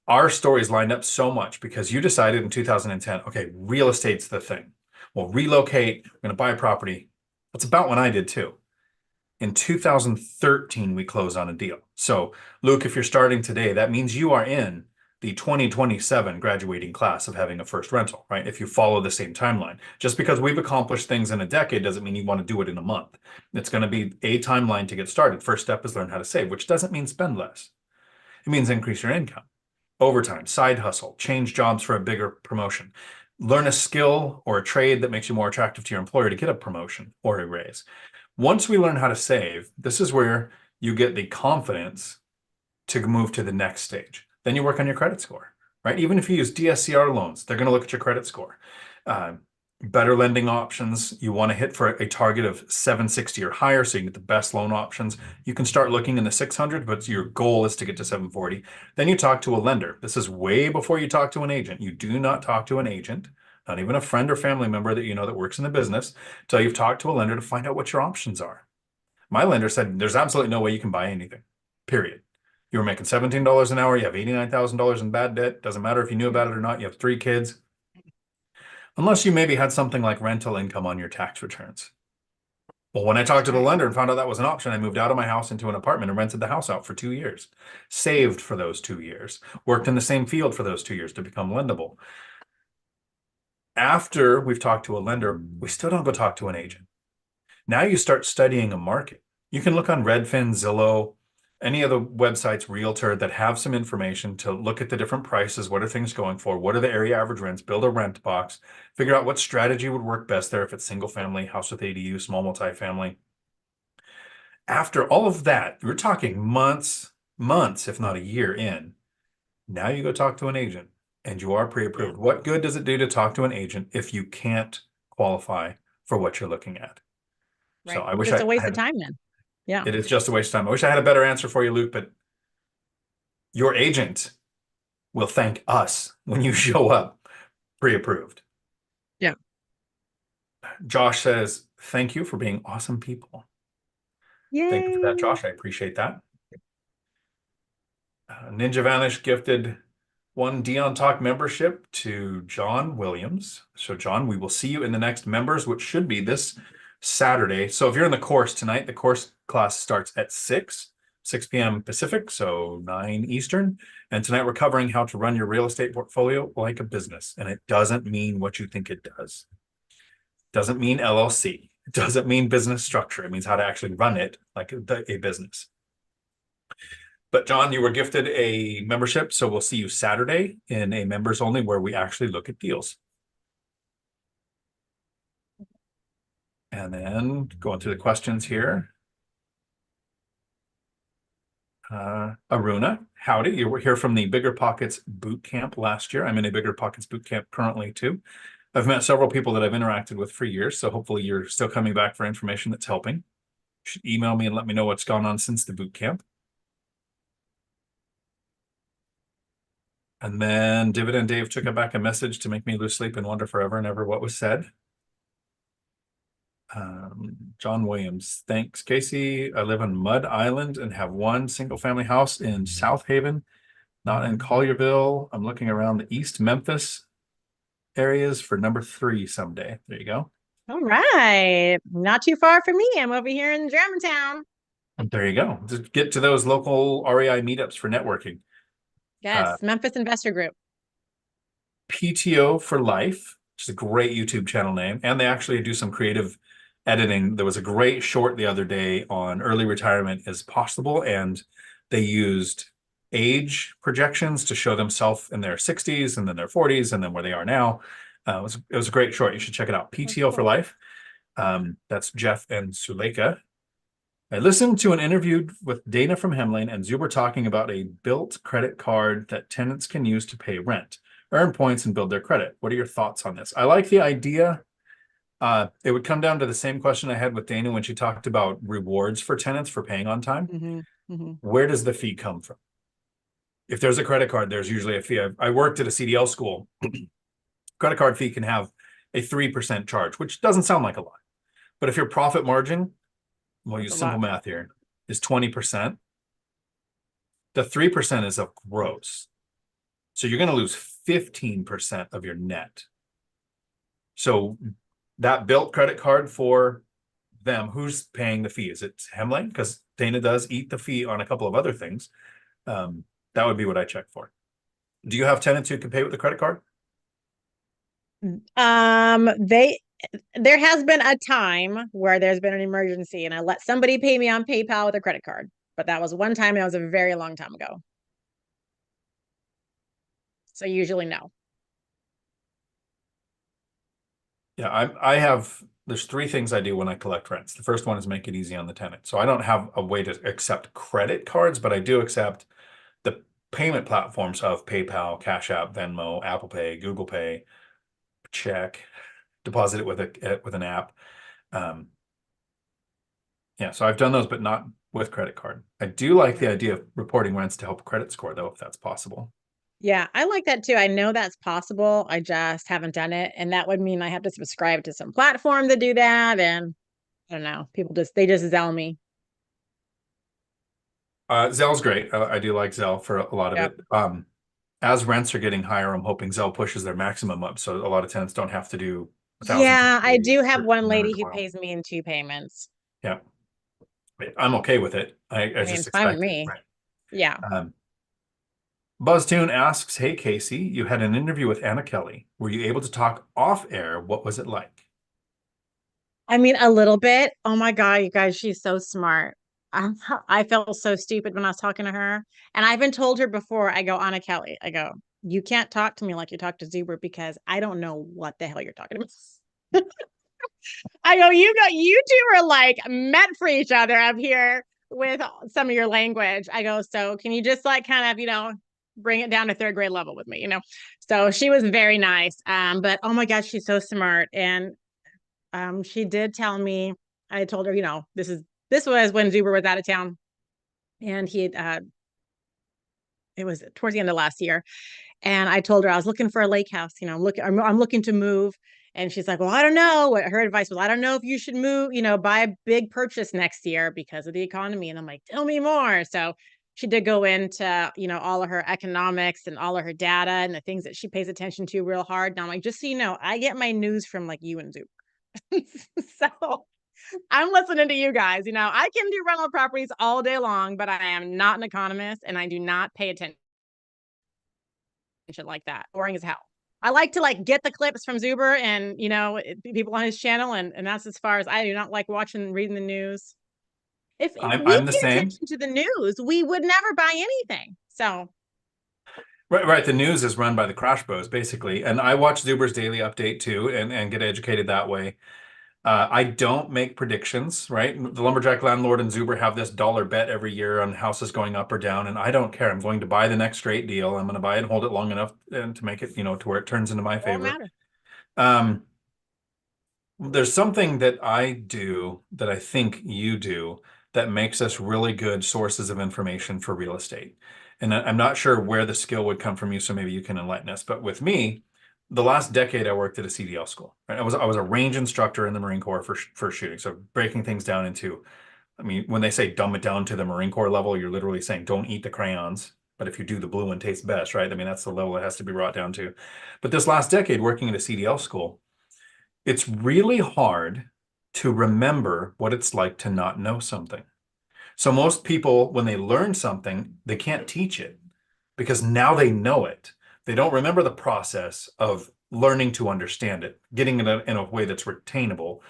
our stories lined up so much, because you decided in 2010, okay, real estate's the thing. We'll relocate, we're going to buy a property. That's about when I did too. In 2013, we closed on a deal. So Luke, if you're starting today, that means you are in the 2027 graduating class of having a first rental, right? If you follow the same timeline. Just because we've accomplished things in a decade doesn't mean you want to do it in a month. It's going to be a timeline to get started. First step is learn how to save, which doesn't mean spend less. It means increase your income. Overtime, side hustle, change jobs for a bigger promotion. Learn a skill or a trade that makes you more attractive to your employer to get a promotion or a raise. Once we learn how to save, this is where you get the confidence to move to the next stage. Then you work on your credit score, right? Even if you use DSCR loans, they're going to look at your credit score. Better lending options, you want to hit for a target of 760 or higher so you get the best loan options. You can start looking in the 600, but your goal is to get to 740. Then you talk to a lender. This is way before you talk to an agent. You do not talk to an agent, not even a friend or family member that you know that works in the business, until you've talked to a lender to find out what your options are. My lender said there's absolutely no way you can buy anything, period. You were making $17 an hour. You have $89,000 in bad debt. Doesn't matter if you knew about it or not. You have 3 kids. Unless you maybe had something like rental income on your tax returns. Well, when I talked to the lender and found out that was an option, I moved out of my house into an apartment and rented the house out for 2 years. Saved for those 2 years. Worked in the same field for those 2 years to become lendable. After we've talked to a lender, we still don't go talk to an agent. Now you start studying a market. You can look on Redfin, Zillow, any of the websites, Realtor, that have some information to look at the different prices. What are things going for? What are the area average rents? Build a rent box. Figure out what strategy would work best there if it's single family, house with ADU, small multifamily. After all of that, we're talking months, if not a year in. Now you go talk to an agent and you are pre-approved. Yeah. What good does it do to talk to an agent if you can't qualify for what you're looking at? So Right. I wish It's I a waste of had, time then. Yeah. it is just a waste of time. I wish I had a better answer for you, Luke, but your agent will thank us when you show up pre-approved. Yeah. Josh says, thank you for being awesome people. Thank you for that, Yay. Josh. I appreciate that. Ninja Vanish gifted one Dion Talk membership to John Williams. So, John, we will see you in the next members, which should be this Saturday. So, if you're in the course tonight, the course class starts at 6 p.m. Pacific, so 9 Eastern. And tonight we're covering how to run your real estate portfolio like a business. And it doesn't mean what you think it does. It doesn't mean LLC. It doesn't mean business structure. It means how to actually run it like a business. But John, you were gifted a membership, so we'll see you Saturday in a members only where we actually look at deals. And then going through the questions here. Aruna, howdy. You were here from the BiggerPockets boot camp last year. I'm in a BiggerPockets boot camp currently too. I've met several people that I've interacted with for years, so hopefully you're still coming back for information that's helping. You should email me and let me know what's gone on since the boot camp. And then Dividend Dave took back a message to make me lose sleep and wonder forever and ever what was said. John Williams, thanks, Casey. I live on Mud Island and have one single family house in South Haven, not in Collierville. I'm looking around the East Memphis areas for number 3 someday. There you go. All right. Not too far from me. I'm over here in Germantown. There you go. Just get to those local REI meetups for networking. Yes. Memphis Investor Group. PTO for Life, which is a great YouTube channel name. And they actually do some creative editing. There was a great short the other day on early retirement is possible. And they used age projections to show themselves in their 60s and then their 40s and then where they are now. It was a great short. You should check it out. PTO for Life. That's Jeff and Suleika. I listened to an interview with Dana from Hemlane and Zuber talking about a built credit card that tenants can use to pay rent, earn points, and build their credit. What are your thoughts on this? I like the idea. It would come down to the same question I had with Dana when she talked about rewards for tenants for paying on time. Where does the fee come from? If there's a credit card, there's usually a fee. I worked at a CDL school. Credit card fee can have a 3% charge, which doesn't sound like a lot. But if your profit margin, we'll use simple math here, is 20%, the 3% is of gross. So you're going to lose 15% of your net. So that built credit card for them, who's paying the fee? Is it Hemlane? Because Dana does eat the fee on a couple of other things. That would be what I check for. Do you have tenants who can pay with the credit card? There has been a time where there's been an emergency and I let somebody pay me on PayPal with a credit card, but that was one time and that was a very long time ago. So usually no. Yeah, there's 3 things I do when I collect rents. The first one is make it easy on the tenant. So I don't have a way to accept credit cards, but I do accept the payment platforms of PayPal, Cash App, Venmo, Apple Pay, Google Pay, check, deposit it with an app. Yeah, so I've done those, but not with credit card. I do like the idea of reporting rents to help credit score, though, if that's possible. Yeah, I like that too. I know that's possible. I just haven't done it. And that would mean I have to subscribe to some platform to do that. And I don't know, they just zell me. Zell's great. I do like Zell for a lot of Yep. it. As rents are getting higher, I'm hoping Zell pushes their maximum up, so a lot of tenants don't have to do 1,000 things Yeah, a I week do have for one them to lady go who out. pays me in two payments. Yeah, I'm okay with it. I I mean, just it's fine with expect it, me. right? Yeah. Um, BuzzTune asks, "Hey Casey, you had an interview with Anna Kelly. Were you able to talk off air? What was it like?" I mean, a little bit. Oh my God, you guys, she's so smart. I, I felt so stupid when I was talking to her. And I even told her before, I go, Anna Kelly, I go, you can't talk to me like you talk to Zuber because I don't know what the hell you're talking about. I go, you two are like meant for each other up here with some of your language. I go, so can you just like kind of, bring it down to third grade level with me? So she was very nice. But oh my gosh, she's so smart. And she did tell me, I told her, this was when Zuber was out of town and it was towards the end of last year. And I told her I was looking for a lake house. I'm looking to move. And she's like, well, I don't know what her advice was. I don't know if you should move, buy a big purchase next year because of the economy. And I'm like, tell me more. So she did go into, all of her economics and all of her data and the things that she pays attention to real hard. And I'm like, just so you know, I get my news from like you and Zuber. So I'm listening to you guys. I can do rental properties all day long, but I am not an economist and I do not pay attention like that. Boring as hell. I like to like get the clips from Zuber and people on his channel, and that's as far as I do not like watching and reading the news. If I'm we I'm the paid same. attention to the news, we would never buy anything. So Right, right. The news is run by the Crash Bros, basically, and I watch Zuber's daily update too, and get educated that way. I don't make predictions, right? The lumberjack landlord and Zuber have this dollar bet every year on houses going up or down, and I don't care. I'm going to buy the next great deal. I'm going to buy it and hold it long enough and to make it, to where it turns into my won't favor. matter. Um, there's something that I do that I think you do that makes us really good sources of information for real estate. And I'm not sure where the skill would come from you, so maybe you can enlighten us. But with me, the last decade I worked at a CDL school. Right? I was a range instructor in the Marine Corps for shooting. So breaking things down into, I mean, when they say dumb it down to the Marine Corps level, you're literally saying don't eat the crayons. But if you do, the blue one tastes best, right? I mean, that's the level it has to be brought down to. But this last decade working at a CDL school, it's really hard to remember what it's like to not know something. So most people, when they learn something, they can't teach it because now they know it. They don't remember the process of learning to understand it, getting it in a way that's retainable.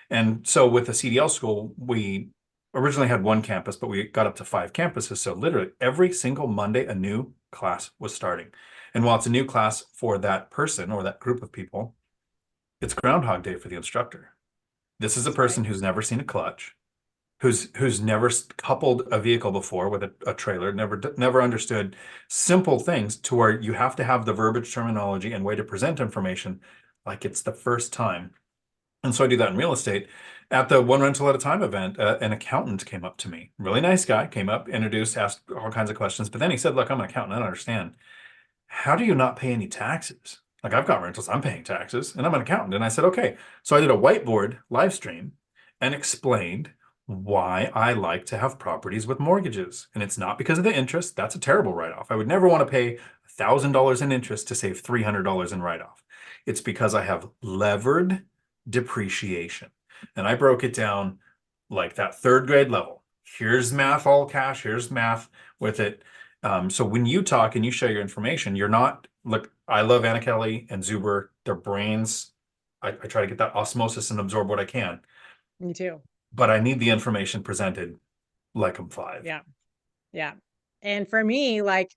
And so with the CDL school, we originally had one campus, but we got up to 5 campuses. So literally every single Monday, a new class was starting. And while it's a new class for that person or that group of people, it's Groundhog Day for the instructor. This is a That's right. person who's never seen a clutch, who's never coupled a vehicle before with a trailer, never understood simple things to where you have to have the verbiage, terminology, and way to present information like it's the first time. And so I do that in real estate. At the One Rental at a Time event, an accountant came up to me, really nice guy, came up, introduced, asked all kinds of questions. But then he said, "Look, I'm an accountant. I don't understand. How do you not pay any taxes? Like I've got rentals, I'm paying taxes, and I'm an accountant." And I said, okay. So I did a whiteboard live stream and explained why I like to have properties with mortgages. And it's not because of the interest. That's a terrible write-off. I would never want to pay $1,000 in interest to save $300 in write-off. It's because I have levered depreciation. And I broke it down like that third grade level. Here's math all cash, here's math with it. So when you talk and you share your information, you're not, look, I love Anna Kelly and Zuber, their brains. I try to get that osmosis and absorb what I can, Me too. but I need the information presented like I'm five. Yeah. Yeah. And for me, like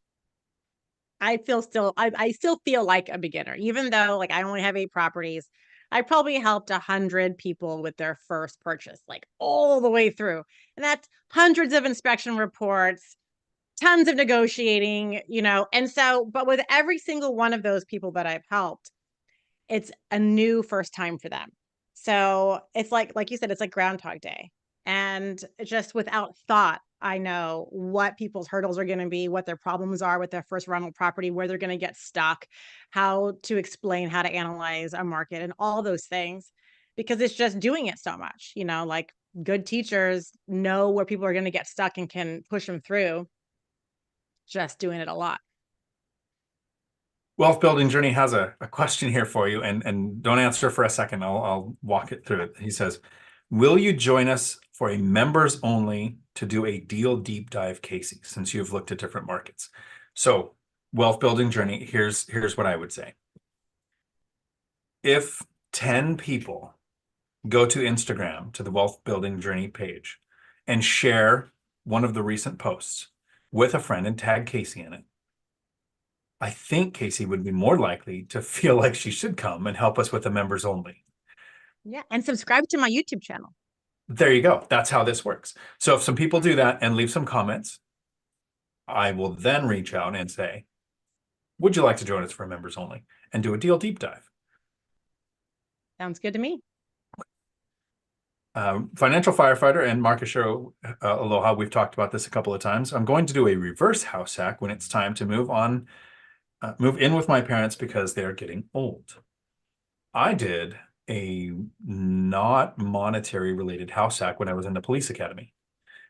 I still feel like a beginner, even though like I only have 8 properties. I probably helped 100 people with their first purchase, like all the way through. And that's hundreds of inspection reports, tons of negotiating, And so, but with every single one of those people that I've helped, it's a new first time for them. So it's like you said, it's like Groundhog Day. And just without thought, I know what people's hurdles are going to be, what their problems are with their first rental property, where they're going to get stuck, how to explain how to analyze a market, and all those things. because it's just doing it so much, like good teachers know where people are going to get stuck and can push them through just doing it a lot. Wealth Building Journey has a question here for you, and don't answer for a second. I'll walk it through it. He says, will you join us for a members only to do a deal deep dive, Casey, since you've looked at different markets? So Wealth Building Journey, here's what I would say. If 10 people go to Instagram to the Wealth Building Journey page and share one of the recent posts with a friend and tag Casey in it, I think Casey would be more likely to feel like she should come and help us with the members only. Yeah. And subscribe to my YouTube channel. There you go. That's how this works. So if some people do that and leave some comments, I will then reach out and say, would you like to join us for members only and do a deal deep dive? Sounds good to me. Financial firefighter and Marcus Shiro, aloha. We've talked about this a couple of times. I'm going to do a reverse house hack when it's time to move in with my parents because they are getting old. I did a not monetary related house hack when I was in the police academy.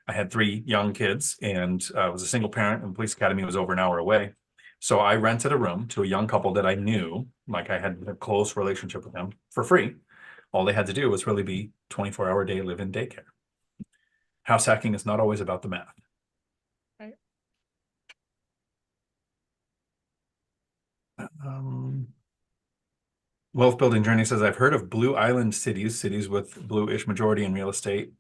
I had 3 young kids and I was a single parent, and the police academy was over an hour away. So I rented a room to a young couple that I knew, like I had a close relationship with them, for free. All they had to do was really be 24-hour day live-in daycare. House hacking is not always about the math. Right. Wealth Building Journey says, I've heard of Blue Island cities with blue-ish majority in real estate.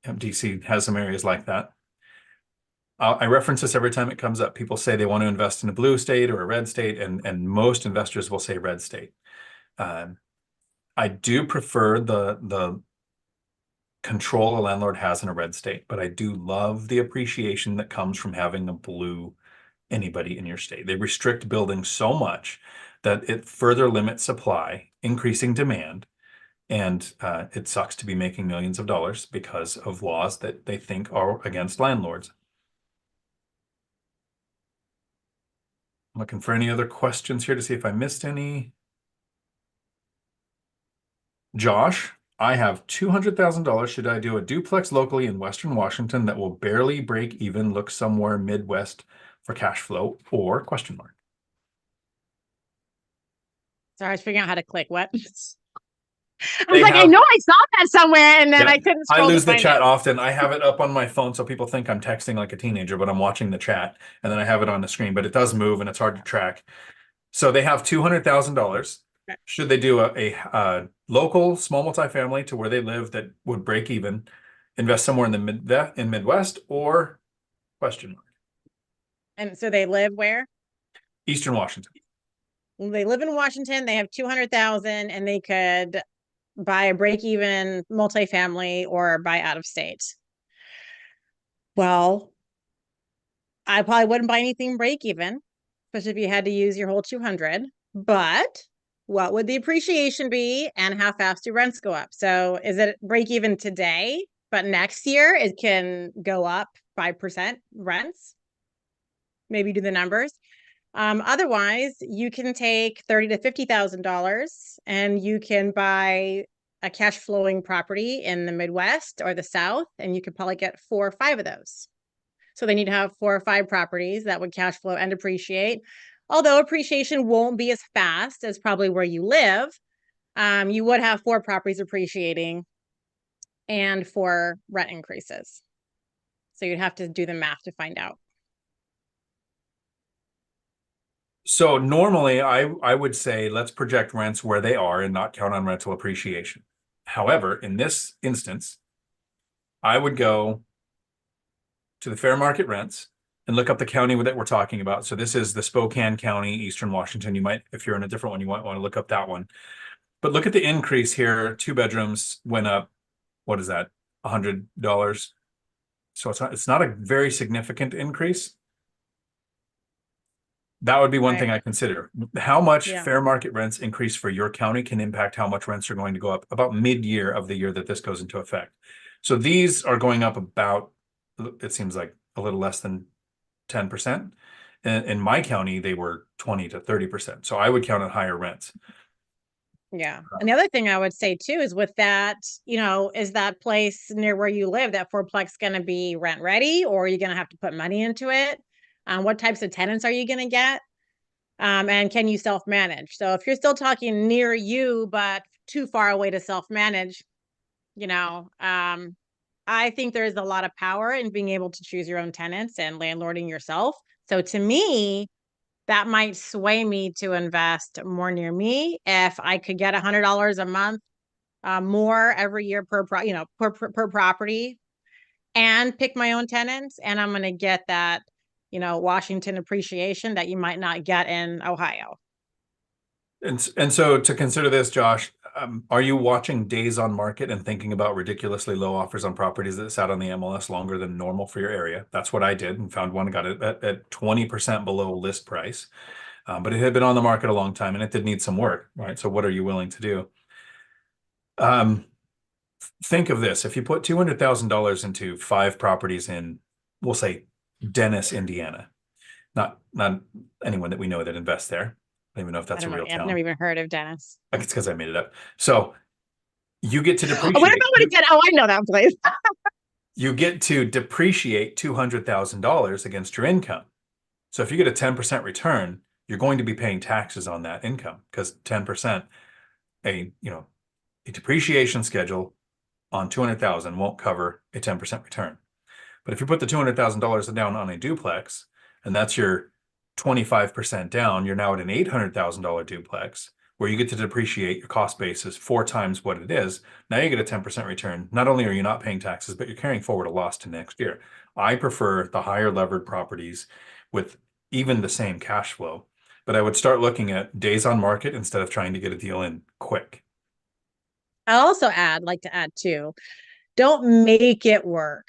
DC has some areas like that. I reference this every time it comes up. People say they want to invest in a blue state or a red state, and most investors will say red state. I do prefer the control a landlord has in a red state, but I do love the appreciation that comes from having a blue anybody in your state. They restrict building so much that it further limits supply, increasing demand, and it sucks to be making millions of dollars because of laws that they think are against landlords. I'm looking for any other questions here to see if I missed any. Josh, I have $200,000. Should I do a duplex locally in Western Washington that will barely break even, look somewhere Midwest for cash flow, or question mark? Sorry, I was figuring out how to click what. I was like, I know I saw that somewhere, and then I couldn't I scroll to lose the find chat it. often. I have it up on my phone so people think I'm texting like a teenager, but I'm watching the chat, and then I have it on the screen, but it does move and it's hard to track. So they have $200,000. Okay. Should they do a local small multifamily to where they live that would break even, invest somewhere in the Midwest, or question mark? And so they live where? Eastern Washington. They live in Washington. They have 200,000, and they could buy a break-even multifamily or buy out of state. Well, I probably wouldn't buy anything break-even, especially if you had to use your whole 200. But what would the appreciation be, and how fast do rents go up? So is it break-even today, but next year it can go up 5% rents? Maybe do the numbers. Otherwise, you can take $30,000 to $50,000 and you can buy a cash flowing property in the Midwest or the South, and you could probably get 4 or 5 of those. So they need to have 4 or 5 properties that would cash flow and appreciate. Although appreciation won't be as fast as probably where you live, you would have 4 properties appreciating and 4 rent increases. So you'd have to do the math to find out. So normally I would say let's project rents where they are and not count on rental appreciation. However, in this instance, I would go to the fair market rents and look up the county that we're talking about. So this is the Spokane County, Eastern Washington. You might, if you're in a different one, you might want to look up that one. But look at the increase here. 2 bedrooms went up, what is that, $100? So it's not a very significant increase. That would be one thing I consider. How much fair market rents increase for your county can impact how much rents are going to go up about mid-year of the year that this goes into effect. So these are going up about, it seems like a little less than 10%. And in my county, they were 20 to 30%. So I would count on higher rents. Yeah. And the other thing I would say too is with that, is that place near where you live, that fourplex going to be rent ready, or are you going to have to put money into it? What types of tenants are you going to get? And can you self manage? So if you're still talking near you, but too far away to self manage, I think there's a lot of power in being able to choose your own tenants and landlording yourself. So to me, that might sway me to invest more near me if I could get $100 a month more every year per property, and pick my own tenants, and I'm going to get that Washington appreciation that you might not get in Ohio. And so to consider this, Josh, are you watching days on market and thinking about ridiculously low offers on properties that sat on the MLS longer than normal for your area? That's what I did, and found one, got it at 20% below list price. But it had been on the market a long time and it did need some work, right? So what are you willing to do? Think of this. If you put $200,000 into 5 properties in, we'll say, Dennis, Indiana, not anyone that we know that invests there. I don't even know if I that's a don't know. real I've town. never even heard of Dennis. It's because I made it up. So you get to What depreciate. about what it did? Oh, I know that place. You get to depreciate $200,000 against your income. So if you get a 10% return, you're going to be paying taxes on that income, because 10%, a depreciation schedule on 200,000 won't cover a 10% return. But if you put the $200,000 down on a duplex, and that's your 25% down, you're now at an $800,000 duplex where you get to depreciate your cost basis 4 times what it is. Now you get a 10% return. Not only are you not paying taxes, but you're carrying forward a loss to next year. I prefer the higher levered properties with even the same cash flow, but I would start looking at days on market instead of trying to get a deal in quick. I'll also like to add too, don't make it work.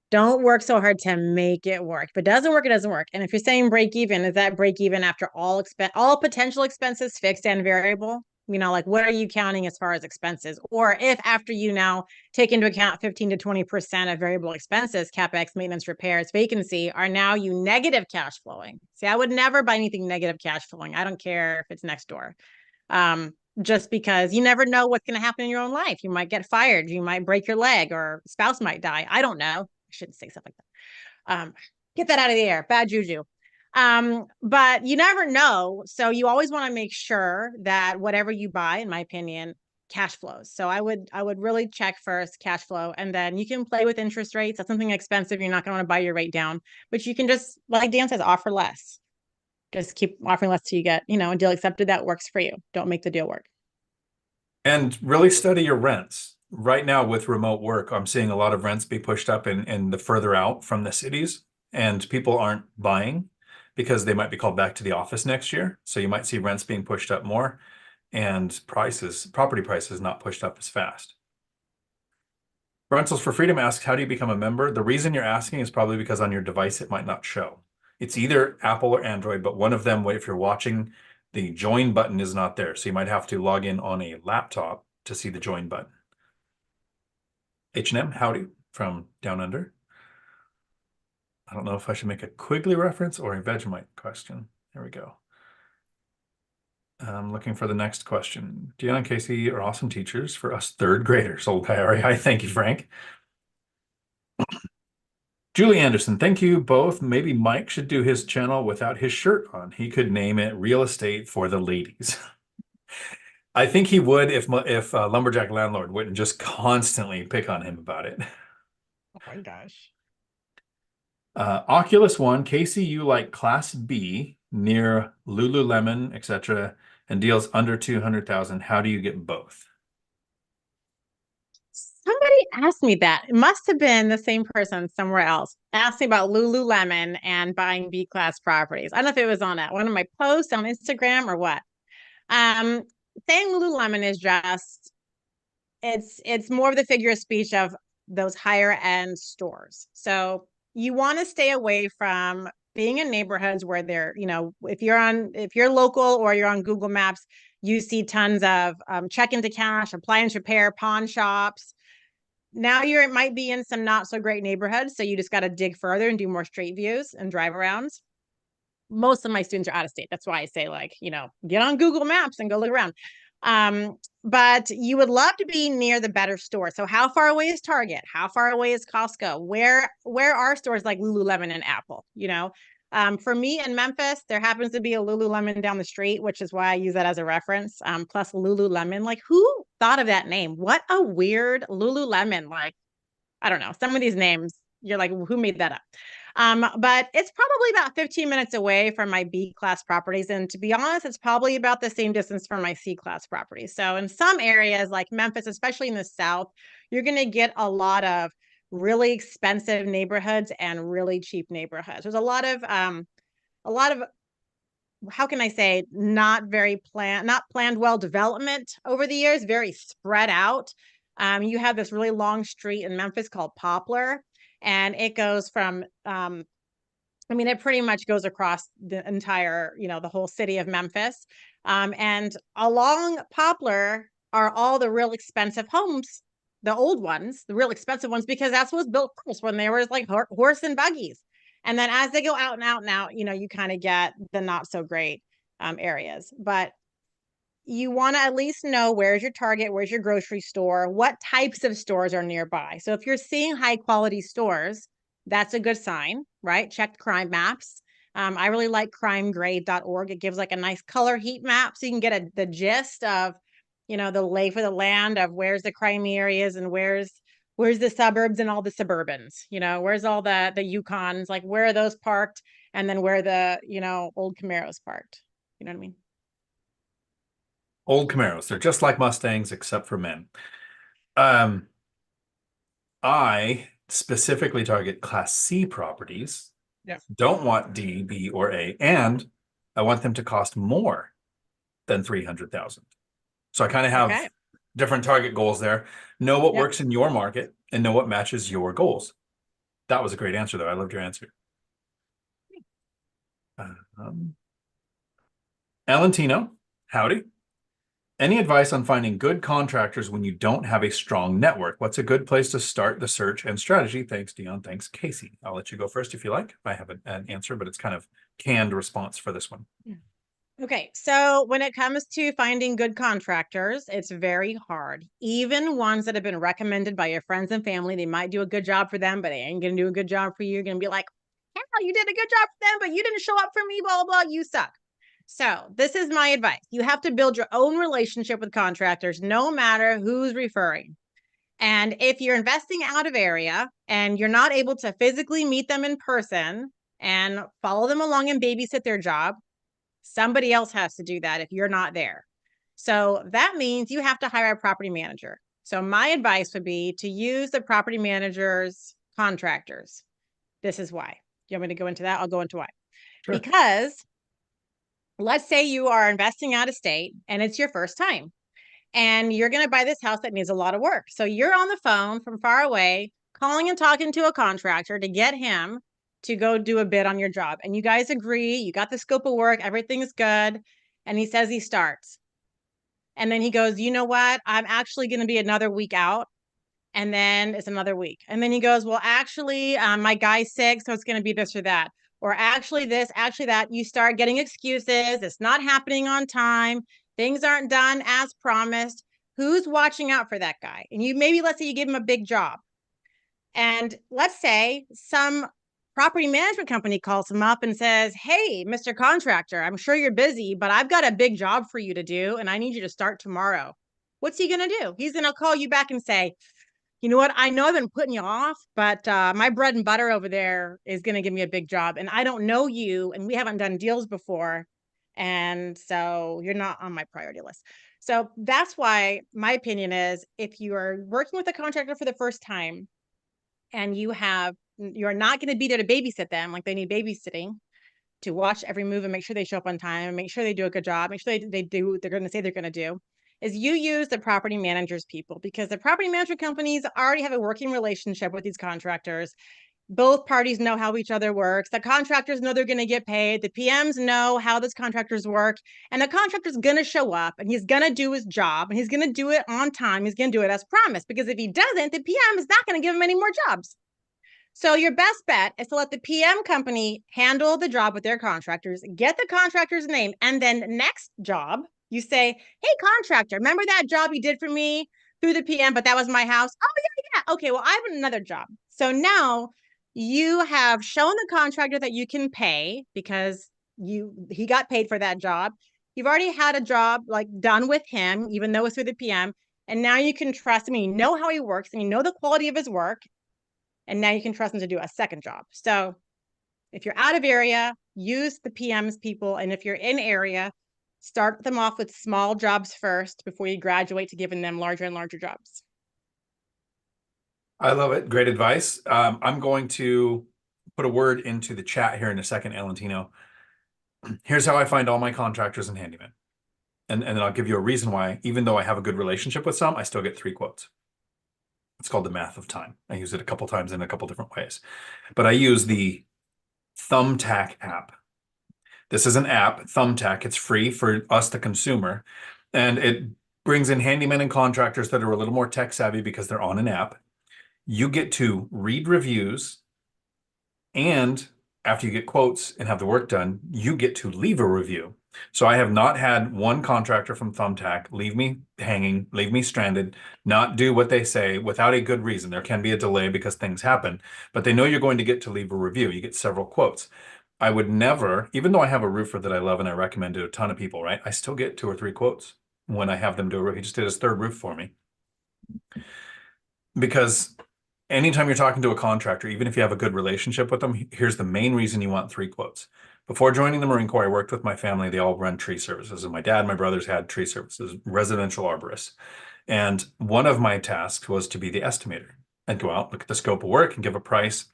Don't work so hard to make it work. If it doesn't work, it doesn't work. And if you're saying break even, is that break even after all potential expenses, fixed and variable? Like what are you counting as far as expenses? Or if after you now take into account 15 to 20% of variable expenses, CapEx, maintenance, repairs, vacancy, are now you negative cash flowing? See, I would never buy anything negative cash flowing. I don't care if it's next door. Just because you never know what's going to happen in your own life. You might get fired, you might break your leg, or spouse might die. I don't know. I shouldn't say stuff like that. Get that out of the air. Bad juju. But you never know. So you always want to make sure that whatever you buy, in my opinion, cash flows. So I would really check first cash flow, and then you can play with interest rates. That's something expensive. You're not going to want to buy your rate down, but you can just, like Dan says, offer less. Just keep offering less till you get, a deal accepted that works for you. Don't make the deal work. And really study your rents. Right now with remote work, I'm seeing a lot of rents be pushed up in the further out from the cities, and people aren't buying because they might be called back to the office next year. So you might see rents being pushed up more and property prices not pushed up as fast. Rentals for Freedom asks, how do you become a member? The reason you're asking is probably because on your device it might not show. It's either Apple or Android, but one of them, if you're watching, the join button is not there. So you might have to log in on a laptop to see the join button. H&M, howdy, from Down Under. I don't know if I should make a Quigley reference or a Vegemite question. There we go. I'm looking for the next question. Dion and Casey are awesome teachers for us third graders. Old Hi, thank you, Frank. Julie Anderson, thank you both. Maybe Mike should do his channel without his shirt on. He could name it Real Estate for the Ladies. I think he would if Lumberjack Landlord wouldn't just constantly pick on him about it. Oh my gosh. Oculus One, Casey, you like Class B near Lululemon, etc., and deals under 200,000. How do you get both? Somebody asked me that. It must have been the same person somewhere else. Asked me about Lululemon and buying B class properties. I don't know if it was on one of my posts on Instagram or what. Um, Saying Lululemon is just it's more of the figure of speech of those higher end stores. So you want to stay away from being in neighborhoods where they're, if you're local or you're on Google Maps, you see tons of check into cash, appliance repair, pawn shops. Now it might be in some not so great neighborhoods, so you just got to dig further and do more straight views and drive arounds. Most of my students are out of state. That's why I say, get on Google Maps and go look around. But you would love to be near the better store. So how far away is Target? How far away is Costco? Where are stores like Lululemon and Apple? For me in Memphis, there happens to be a Lululemon down the street, which is why I use that as a reference. Plus Lululemon, like who thought of that name? What a weird Lululemon. Like, I don't know. Some of these names, you're like, who made that up? But it's probably about 15 minutes away from my B class properties. And to be honest, it's probably about the same distance from my C class properties. So in some areas like Memphis, especially in the South, you're going to get a lot of really expensive neighborhoods and really cheap neighborhoods. There's a lot of, how can I say, not planned well development over the years, very spread out. You have this really long street in Memphis called Poplar, and it goes from it pretty much goes across the entire, the whole city of Memphis. And along Poplar are all the real expensive homes, the old ones, the real expensive ones, because that's what was built first when there was like horse and buggies. And then as they go out and out and out, you kind of get the not so great areas. But you want to at least know where's your Target, where's your grocery store, what types of stores are nearby. So if you're seeing high quality stores, that's a good sign, right? Check crime maps. I really like crimegrade.org. It gives like a nice color heat map so you can get the gist of, the lay for the land of where's the crime areas and where's the suburbs and all the suburbans, where's all the Yukons, like where are those parked, and then where the, old Camaros parked. You know what I mean? Old Camaros. They're just like Mustangs, except for men. I specifically target Class C properties. Yeah. Don't want D, B, or A, and I want them to cost more than 300,000. So I kind of have different target goals there. Know what works in your market and know what matches your goals. That was a great answer, though. I loved your answer. Alantino, howdy. Any advice on finding good contractors when you don't have a strong network? What's a good place to start the search and strategy? Thanks, Dion. Thanks, Casey. I'll let you go first if you like. I have an answer, but it's kind of canned response for this one. Okay, so when it comes to finding good contractors, it's very hard. Even ones that have been recommended by your friends and family, they might do a good job for them, but they ain't going to do a good job for you. You're going to be like, hell, you did a good job for them, but you didn't show up for me, blah, blah, blah, you suck. So this is my advice. You have to build your own relationship with contractors, no matter who's referring. And if you're investing out of area and you're not able to physically meet them in person and follow them along and babysit their job, somebody else has to do that if you're not there. So that means you have to hire a property manager. So my advice would be to use the property manager's contractors. This is why. You want me to go into that? I'll go into why. Sure. Because let's say you are investing out of state and it's your first time and you're going to buy this house that needs a lot of work. So you're on the phone from far away, calling and talking to a contractor to get him to go do a bid on your job. And you guys agree, you got the scope of work, everything is good. And he says he starts. And then he goes, you know what? I'm actually going to be another week out. And then it's another week. And then he goes, well, actually, my guy's sick, so it's going to be this or that. Or actually this, actually that. You start getting excuses. It's not happening on time. Things aren't done as promised. Who's watching out for that guy? And let's say you give him a big job. And let's say some property management company calls him up and says, hey, Mr. Contractor, I'm sure you're busy, but I've got a big job for you to do, and I need you to start tomorrow. What's he going to do? He's going to call you back and say, you know what? I know I've been putting you off, but my bread and butter over there is going to give me a big job. And I don't know you, and we haven't done deals before. And so you're not on my priority list. So that's why my opinion is if you are working with a contractor for the first time and you're not going to be there to babysit them, like they need babysitting to watch every move and make sure they show up on time and make sure they do a good job, make sure they do what they're going to say they're going to do, is you use the property managers people, because the property management companies already have a working relationship with these contractors. Both parties know how each other works. The contractors know they're going to get paid. The PMs know how those contractors work. And the contractor's going to show up and he's going to do his job and he's going to do it on time. He's going to do it as promised, because if he doesn't, the PM is not going to give him any more jobs. So your best bet is to let the PM company handle the job with their contractors, get the contractor's name, and then next job, You say, hey, contractor, remember that job you did for me through the PM, but that was my house? Oh, yeah. Okay, well, I have another job. So now you have shown the contractor that you can pay because he got paid for that job. You've already had a job like done with him, even though it's through the PM. And now you can trust him. You know how he works and you know the quality of his work. And now you can trust him to do a second job. So if you're out of area, use the PM's people. And if you're in area, start them off with small jobs first before you graduate to giving them larger and larger jobs. I love it. Great advice. I'm going to put a word into the chat here in a second, Alantino. Here's how I find all my contractors and handymen. And then I'll give you a reason why, even though I have a good relationship with some, I still get 3 quotes. It's called the math of time. I use it a couple times in a couple different ways. But I use the Thumbtack app. This is an app, Thumbtack. It's free for us, the consumer. And it brings in handymen and contractors that are a little more tech savvy because they're on an app. You get to read reviews, and after you get quotes and have the work done, you get to leave a review. So I have not had one contractor from Thumbtack leave me hanging, leave me stranded, not do what they say without a good reason. There can be a delay because things happen, but they know you're going to get to leave a review. You get several quotes. I would never, even though I have a roofer that I love and I recommend to a ton of people, right? I still get 2 or 3 quotes when I have them do a roof. He just did his 3rd roof for me. Because anytime you're talking to a contractor, even if you have a good relationship with them, here's the main reason you want 3 quotes. Before joining the Marine Corps, I worked with my family. They all run tree services. And my dad and my brothers had tree services, residential arborists. And one of my tasks was to be the estimator and go out, look at the scope of work and give a price.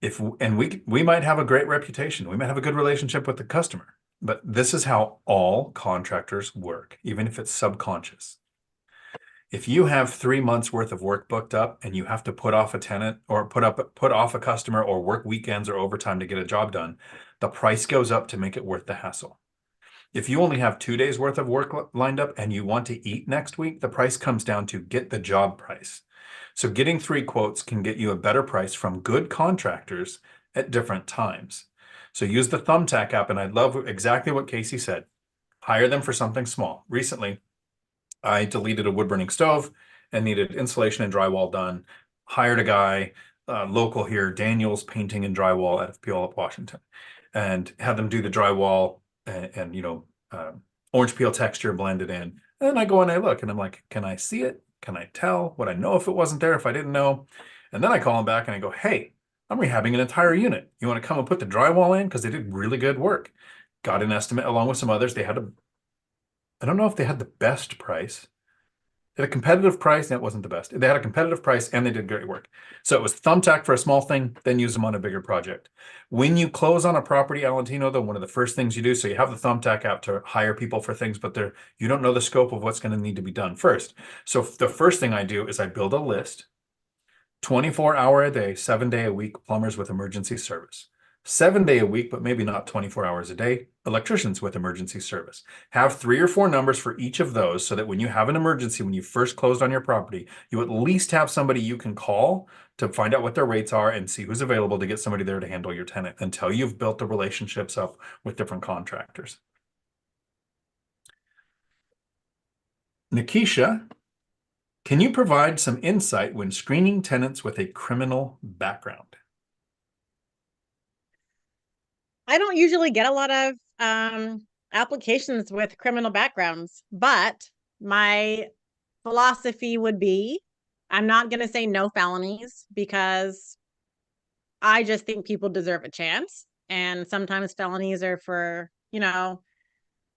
We might have a great reputation. We might have a good relationship with the customer. But this is how all contractors work, even if it's subconscious. If you have 3 months worth of work booked up and you have to put off a tenant or put off a customer or work weekends or overtime to get a job done, the price goes up to make it worth the hassle. If you only have 2 days worth of work lined up and you want to eat next week, the price comes down to get the job price. So getting 3 quotes can get you a better price from good contractors at different times. So use the Thumbtack app, and I love exactly what Casey said. Hire them for something small. Recently, I deleted a wood burning stove and needed insulation and drywall done. Hired a guy local here, Daniel's Painting and Drywall out of Puyallup, Washington, and had them do the drywall and orange peel texture blended in. And then I go and I look and I'm like, can I see it? Can I tell? Would I know if it wasn't there if I didn't know? And then I call him back and I go, hey, I'm rehabbing an entire unit. You want to come and put the drywall in? Because they did really good work. Got an estimate along with some others. They had I don't know if they had the best price. They had a competitive price, and it wasn't the best. They had a competitive price, and they did great work. So it was Thumbtack for a small thing, then use them on a bigger project. When you close on a property, Alantino, though, one of the first things you do, so you have the Thumbtack app to hire people for things, but you don't know the scope of what's going to need to be done first. So the first thing I do is I build a list, 24-hour a day, 7-day a week plumbers with emergency service. 7-day a week, but maybe not 24 hours a day, electricians with emergency service. Have 3 or 4 numbers for each of those so that when you have an emergency, when you first closed on your property, you at least have somebody you can call to find out what their rates are and see who's available to get somebody there to handle your tenant until you've built the relationships up with different contractors. Nikisha, can you provide some insight when screening tenants with a criminal background? I don't usually get a lot of applications with criminal backgrounds, but my philosophy would be I'm not going to say no felonies because I just think people deserve a chance. And sometimes felonies are for, the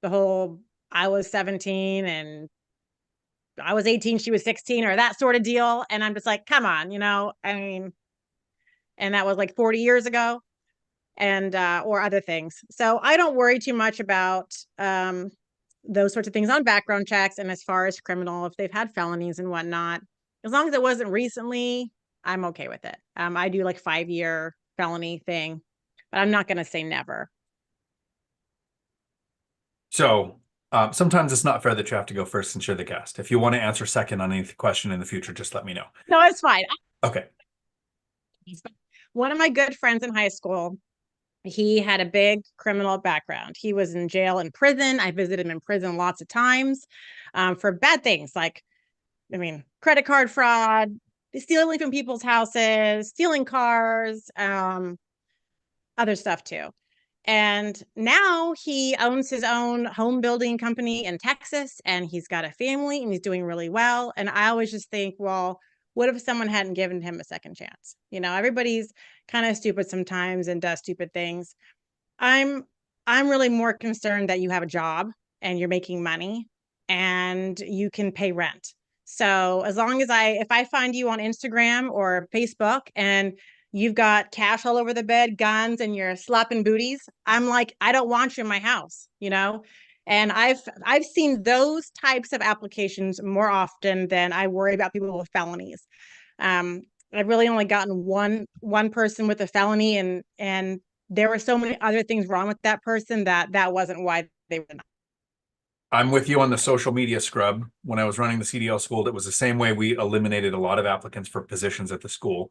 whole I was 17 and I was 18, she was 16 or that sort of deal. And I'm just like, come on, I mean, and that was like 40 years ago. And or other things. So I don't worry too much about those sorts of things on background checks. And as far as criminal, if they've had felonies and whatnot, as long as it wasn't recently, I'm okay with it. I do like 5-year felony thing, but I'm not going to say never. So sometimes it's not fair that you have to go first since you're the guest. If you want to answer second on any question in the future, just let me know. No, it's fine. Okay. One of my good friends in high school He had a big criminal background. He was in jail and prison. I visited him in prison lots of times for bad things like, I mean, credit card fraud, stealing from people's houses, stealing cars, other stuff too. And now he owns his own home building company in Texas, and he's got a family and he's doing really well. And I always just think, well, what if someone hadn't given him a second chance? You know, everybody's kind of stupid sometimes and does stupid things. I'm I'm really more concerned that you have a job and you're making money and you can pay rent. So as long as if I find you on Instagram or Facebook and you've got cash all over the bed, guns, and you're slapping booties, I'm like, I don't want you in my house, you know? And I've seen those types of applications more often than I worry about people with felonies. Um, I've really only gotten one person with a felony, and there were so many other things wrong with that person that wasn't why they were not. I'm with you on the social media scrub. When I was running the CDL school, it was the same way. We eliminated a lot of applicants for positions at the school.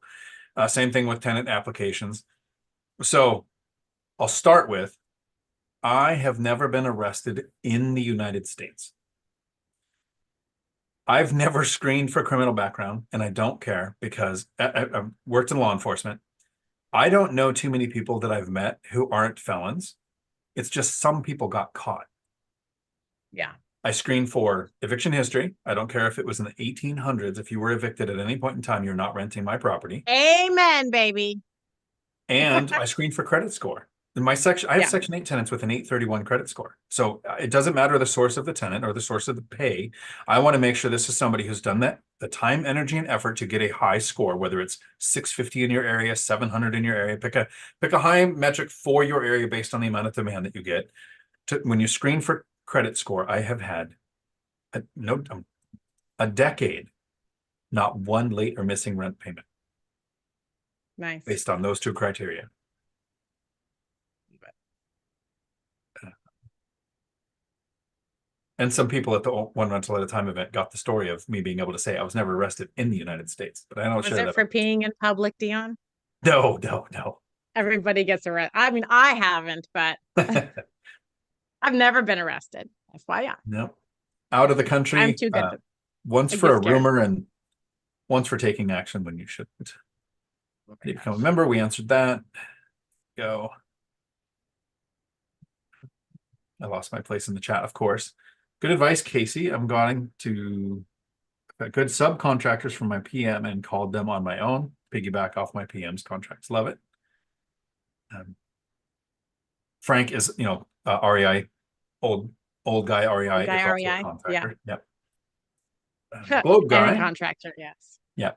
Same thing with tenant applications. So I'll start with, I have never been arrested in the United States. I've never screened for criminal background, and I don't care because I've worked in law enforcement. I don't know too many people that I've met who aren't felons. It's just some people got caught. Yeah. I screened for eviction history. I don't care if it was in the 1800s. If you were evicted at any point in time, you're not renting my property. Amen, baby. And I screened for credit score. In my section, I have Yeah. Section 8 tenants with an 831 credit score. So it doesn't matter the source of the tenant or the source of the pay. I want to make sure this is somebody who's done that, the time, energy, and effort to get a high score, whether it's 650 in your area, 700 in your area. Pick a high metric for your area based on the amount of demand that you get. When you screen for credit score, I have had a decade, not one late or missing rent payment. Nice. Based on those two criteria. And some people at the one rental at a time event got the story of me being able to say I was never arrested in the United States, but I don't share that. Was it for peeing in public, Dion? No. Everybody gets arrested. I mean, I haven't, but I've never been arrested. FYI. No. Out of the country. I'm too good. Once for a rumor and once for taking action when you shouldn't. You become a member. We answered that. Go. I lost my place in the chat, of course. Good advice, Casey. I'm going to got good subcontractors from my PM and called them on my own. Piggyback off my PM's contracts. Love it. Frank is, REI, old guy REI. Guy is REI. Also a contractor. Yeah. Yep. Globe guy. And a contractor. Yes. Yeah.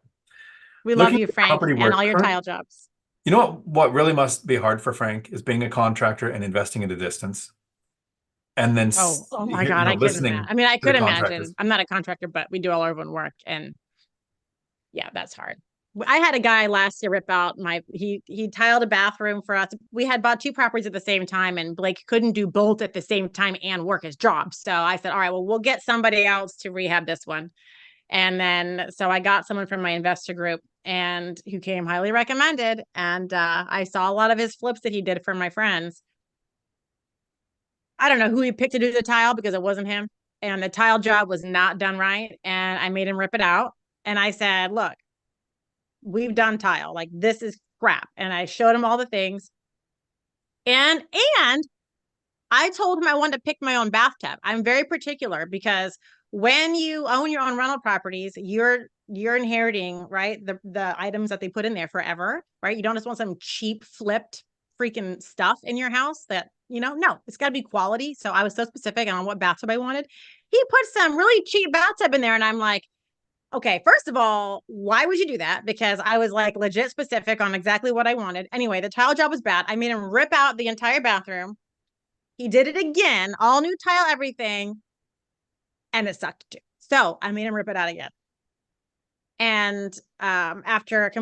We love you, Frank, and all your tile jobs. You know what really must be hard for Frank is being a contractor and investing at a distance. And then oh my God, I couldn't imagine. I mean, I could imagine. I'm not a contractor, but we do all our own work, and yeah, that's hard. I had a guy last year rip out he tiled a bathroom for us. We had bought two properties at the same time, and Blake couldn't do both at the same time and work his job. So I said, all right, well, we'll get somebody else to rehab this one. And then so I got someone from my investor group and who came highly recommended. And I saw a lot of his flips that he did for my friends. I don't know who he picked to do the tile because it wasn't him. And the tile job was not done right. And I made him rip it out. And I said, look, we've done tile. Like, this is crap. And I showed him all the things. And I told him I wanted to pick my own bathtub. I'm very particular because when you own your own rental properties, you're inheriting, right, the items that they put in there forever, right? You don't just want some cheap flipped freaking stuff in your house that, no, it's got to be quality. So I was so specific on what bathtub I wanted. He put some really cheap bathtub in there, and I'm like, okay, first of all, why would you do that? Because I was like legit specific on exactly what I wanted. Anyway, the tile job was bad. I made him rip out the entire bathroom. He did it again, all new tile, everything. And it sucked too. So I made him rip it out again. And after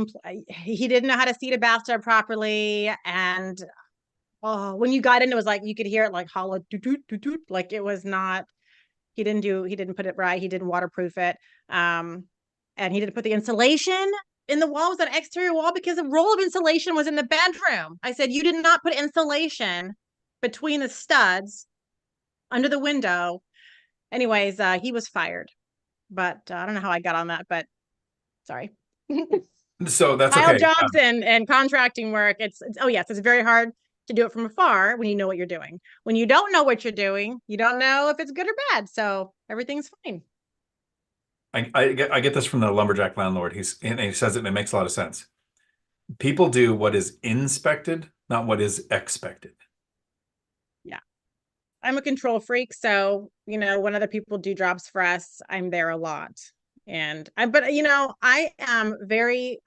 he didn't know how to seat a bathtub properly. And when you got in, it was like, you could hear it like hollow, like it was not, he didn't put it right. He didn't waterproof it. And he didn't put the insulation. in the wall was an exterior wall because a roll of insulation was in the bedroom. I said, you did not put insulation between the studs under the window. Anyways, he was fired, but I don't know how I got on that, but sorry. So that's Tile okay. jobs and contracting work. It's oh yes, it's very hard to do it from afar when you know what you're doing. When you don't know what you're doing, you don't know if it's good or bad. So everything's fine. I get this from the lumberjack landlord. And he says it and it makes a lot of sense. People do what is inspected, not what is expected. Yeah. I'm a control freak. So, when other people do jobs for us, I'm there a lot. But I am very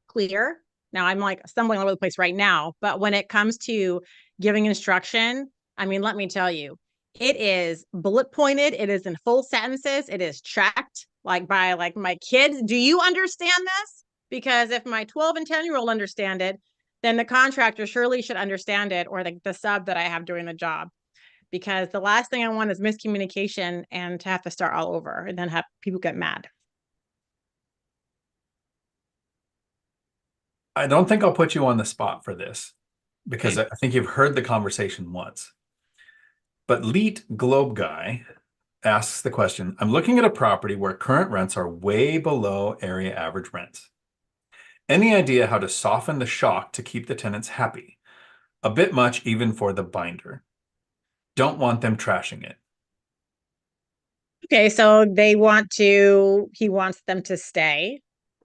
clear. Now I'm like stumbling all over the place right now. But when it comes to giving instruction, I mean, let me tell you, it is bullet pointed. It is in full sentences. It is checked like by like my kids. Do you understand this? Because if my 12 and 10-year-old understand it, then the contractor surely should understand it, or the sub that I have doing the job, because the last thing I want is miscommunication and to have to start all over and then have people get mad. I don't think I'll put you on the spot for this because Okay. I think you've heard the conversation once. But Leet Globe Guy asks the question, I'm looking at a property where current rents are way below area average rents. Any idea how to soften the shock to keep the tenants happy? A bit much even for the binder. Don't want them trashing it. Okay, so he wants them to stay,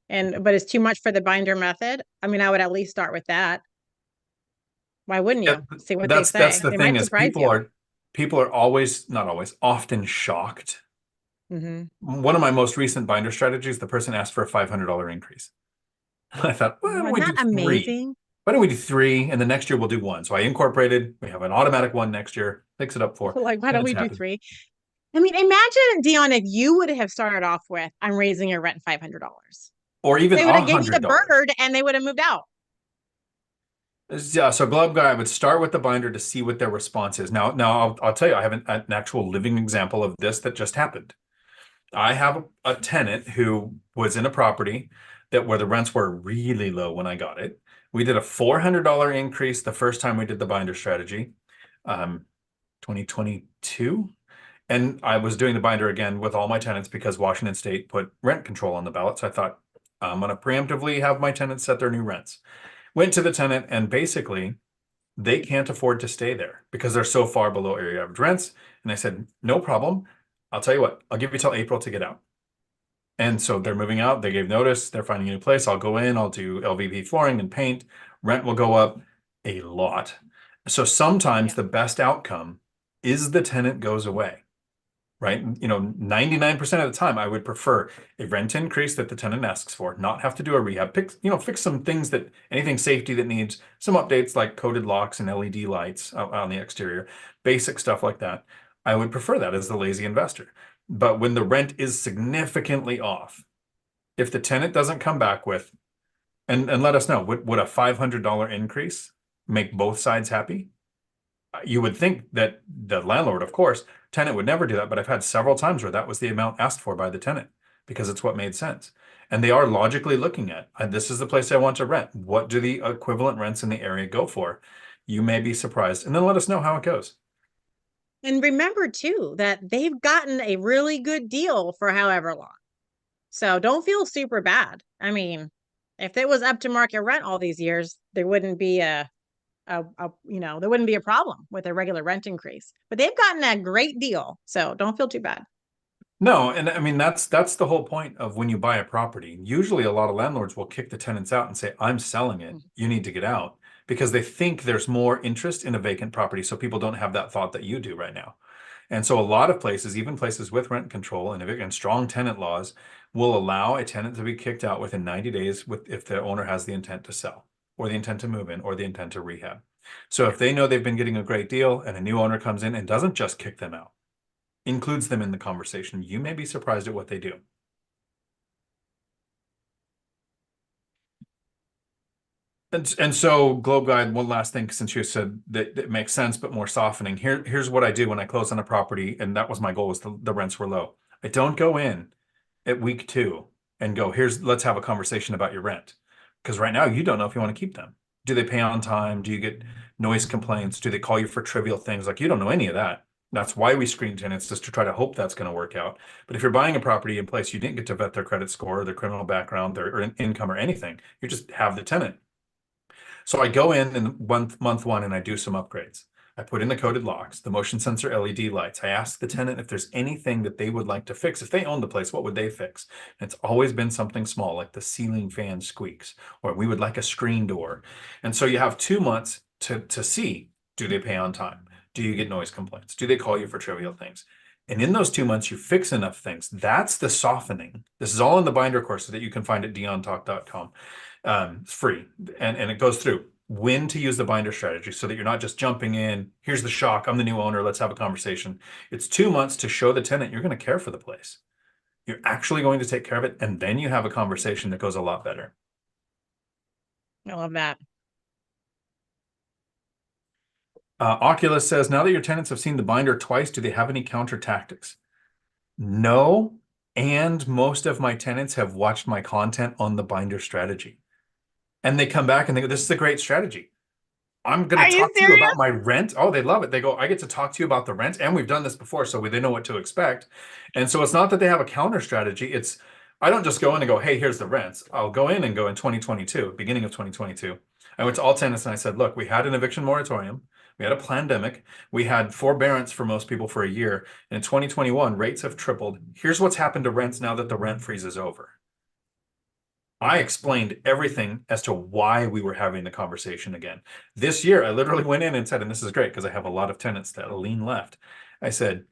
but it's too much for the binder method. I mean, I would at least start with that. Why wouldn't Yeah, you? See what they that's say. the They thing might is surprise you. people are always, not always, often shocked. Mm-hmm. One of my most recent binder strategies, the person asked for a $500 increase. I thought, well, why don't Isn't we do that three? amazing? Why don't we do three? And the next year we'll do one. So I incorporated, we have an automatic one next year, fix it up for, Like, why and don't it's we do happy. three? I mean, imagine, Dion, if you would have started off with, I'm raising your rent $500. Or even They would have gave you the $100. bird and they would have moved out. Yeah, so Glove Guy, I would start with the binder to see what their response is. Now I'll tell you, I have an actual living example of this that just happened. I have a tenant who was in a property where the rents were really low when I got it. We did a $400 increase the first time we did the binder strategy, 2022. And I was doing the binder again with all my tenants because Washington State put rent control on the ballot. So I thought, I'm going to preemptively have my tenants set their new rents. Went to the tenant and basically they can't afford to stay there because they're so far below area average rents. And I said, no problem. I'll tell you what, I'll give you till April to get out. And so they're moving out. They gave notice. They're finding a new place. I'll go in. I'll do LVP flooring and paint. Rent will go up a lot. So sometimes Yeah. the best outcome is the tenant goes away, right? 99% of the time, I would prefer a rent increase that the tenant asks for, not have to do a rehab, fix some things anything safety that needs some updates like coated locks and LED lights on the exterior, basic stuff like that. I would prefer that as the lazy investor. But when the rent is significantly off, if the tenant doesn't come back with, and let us know, would a $500 increase make both sides happy? You would think that the landlord, of course, tenant would never do that, but I've had several times where that was the amount asked for by the tenant because it's what made sense. And they are logically looking at, this is the place I want to rent. What do the equivalent rents in the area go for? You may be surprised. And then let us know how it goes. And remember too that they've gotten a really good deal for however long. So don't feel super bad. I mean, if it was up to market rent all these years, there wouldn't be there wouldn't be a problem with a regular rent increase. But they've gotten a great deal. So don't feel too bad. No, and I mean that's the whole point of when you buy a property. Usually a lot of landlords will kick the tenants out and say, I'm selling it. You need to get out because they think there's more interest in a vacant property. So people don't have that thought that you do right now. And so a lot of places, even places with rent control and strong tenant laws, will allow a tenant to be kicked out within 90 days if the owner has the intent to sell or the intent to move in or the intent to rehab. So if they know they've been getting a great deal and a new owner comes in and doesn't just kick them out, includes them in the conversation, you may be surprised at what they do. And so Globe Guide, one last thing, since you said that it makes sense, but more softening. Here's what I do when I close on a property, and that was my goal, was the rents were low. I don't go in at week 2 and go, let's have a conversation about your rent. Because right now you don't know if you want to keep them. Do they pay on time? Do you get noise complaints? Do they call you for trivial things? Like, you don't know any of that. That's why we screen tenants, just to try to hope that's going to work out. But if you're buying a property in place, you didn't get to vet their credit score, their criminal background, their income, or anything. You just have the tenant. So I go in month one and I do some upgrades. I put in the coded locks, the motion sensor LED lights. I ask the tenant if there's anything that they would like to fix. If they own the place, what would they fix? And it's always been something small, like the ceiling fan squeaks, or we would like a screen door. And so you have 2 months to see, do they pay on time? Do you get noise complaints? Do they call you for trivial things? And in those 2 months, you fix enough things. That's the softening. This is all in the binder course that you can find at diontalk.com. It's free, and it goes through when to use the binder strategy so that you're not just jumping in. Here's the shock. I'm the new owner. Let's have a conversation. It's 2 months to show the tenant you're going to care for the place. You're actually going to take care of it. And then you have a conversation that goes a lot better. I love that. Oculus says, now that your tenants have seen the binder twice, do they have any counter tactics? No. And most of my tenants have watched my content on the binder strategy. And they come back and they go, this is a great strategy. I'm going Are to you talk to you serious? about my rent. Oh, they love it. They go, I get to talk to you about the rent. And we've done this before, so they know what to expect. And so it's not that they have a counter strategy. It's, I don't just go in and go, hey, here's the rents. I'll go in and go in 2022, beginning of 2022. I went to all tenants and I said, look, we had an eviction moratorium. We had a pandemic. We had forbearance for most people for a year. In 2021, rates have tripled. Here's what's happened to rents now that the rent freeze is over. I explained everything as to why we were having the conversation again. This year, I literally went in and said, and this is great because I have a lot of tenants that lean left. I said,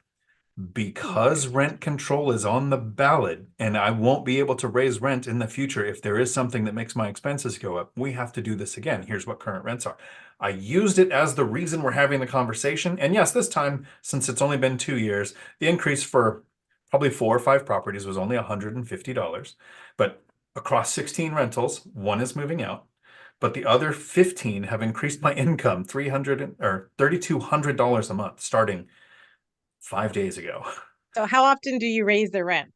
because rent control is on the ballot and I won't be able to raise rent in the future if there is something that makes my expenses go up, we have to do this again. Here's what current rents are. I used it as the reason we're having the conversation. And yes, this time, since it's only been 2 years, the increase for probably 4 or 5 properties was only $150. But across 16 rentals, one is moving out, but the other 15 have increased my income $3,200 a month starting 5 days ago. So how often do you raise the rent?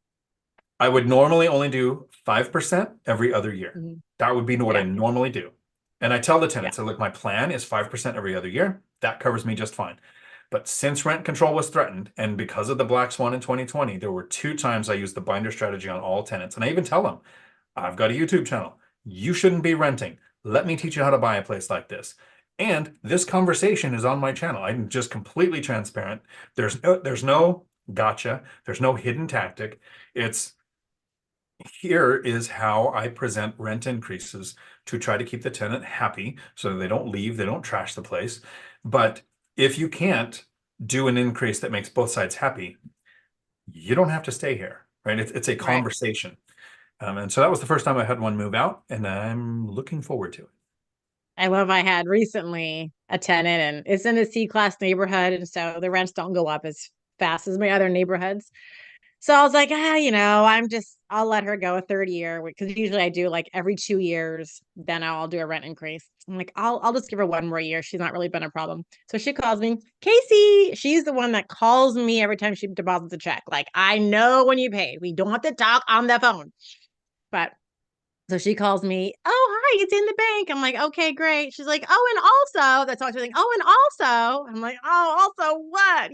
I would normally only do 5% every other year. Mhm. That would be what I Yeah. normally do. And I tell the Yeah. tenants, so look, my plan is 5% every other year. That covers me just fine. But since rent control was threatened, and because of the Black Swan in 2020, there were 2 times I used the binder strategy on all tenants. And I even tell them, I've got a YouTube channel. You shouldn't be renting. Let me teach you how to buy a place like this. And this conversation is on my channel. I'm just completely transparent. There's no gotcha. There's no hidden tactic. It's, here is how I present rent increases to try to keep the tenant happy so they don't leave, they don't trash the place. But if you can't do an increase that makes both sides happy, you don't have to stay here, right? It's a Right. conversation. And so that was the first time I had one move out, and I'm looking forward to it. I had recently a tenant and it's in a C-class neighborhood. And so the rents don't go up as fast as my other neighborhoods. So I was like, I'll let her go a 3rd year because usually I do like every 2 years, then I'll do a rent increase. I'm like, I'll just give her one more year. She's not really been a problem. So she calls me, Casey. She's the one that calls me every time she deposits a check. Like, I know when you paid. We don't have to talk on the phone. But so she calls me, oh, hi, it's in the bank. I'm like, okay, great. She's like, oh, and also, that's all she's like, oh, and also, I'm like, oh, also what?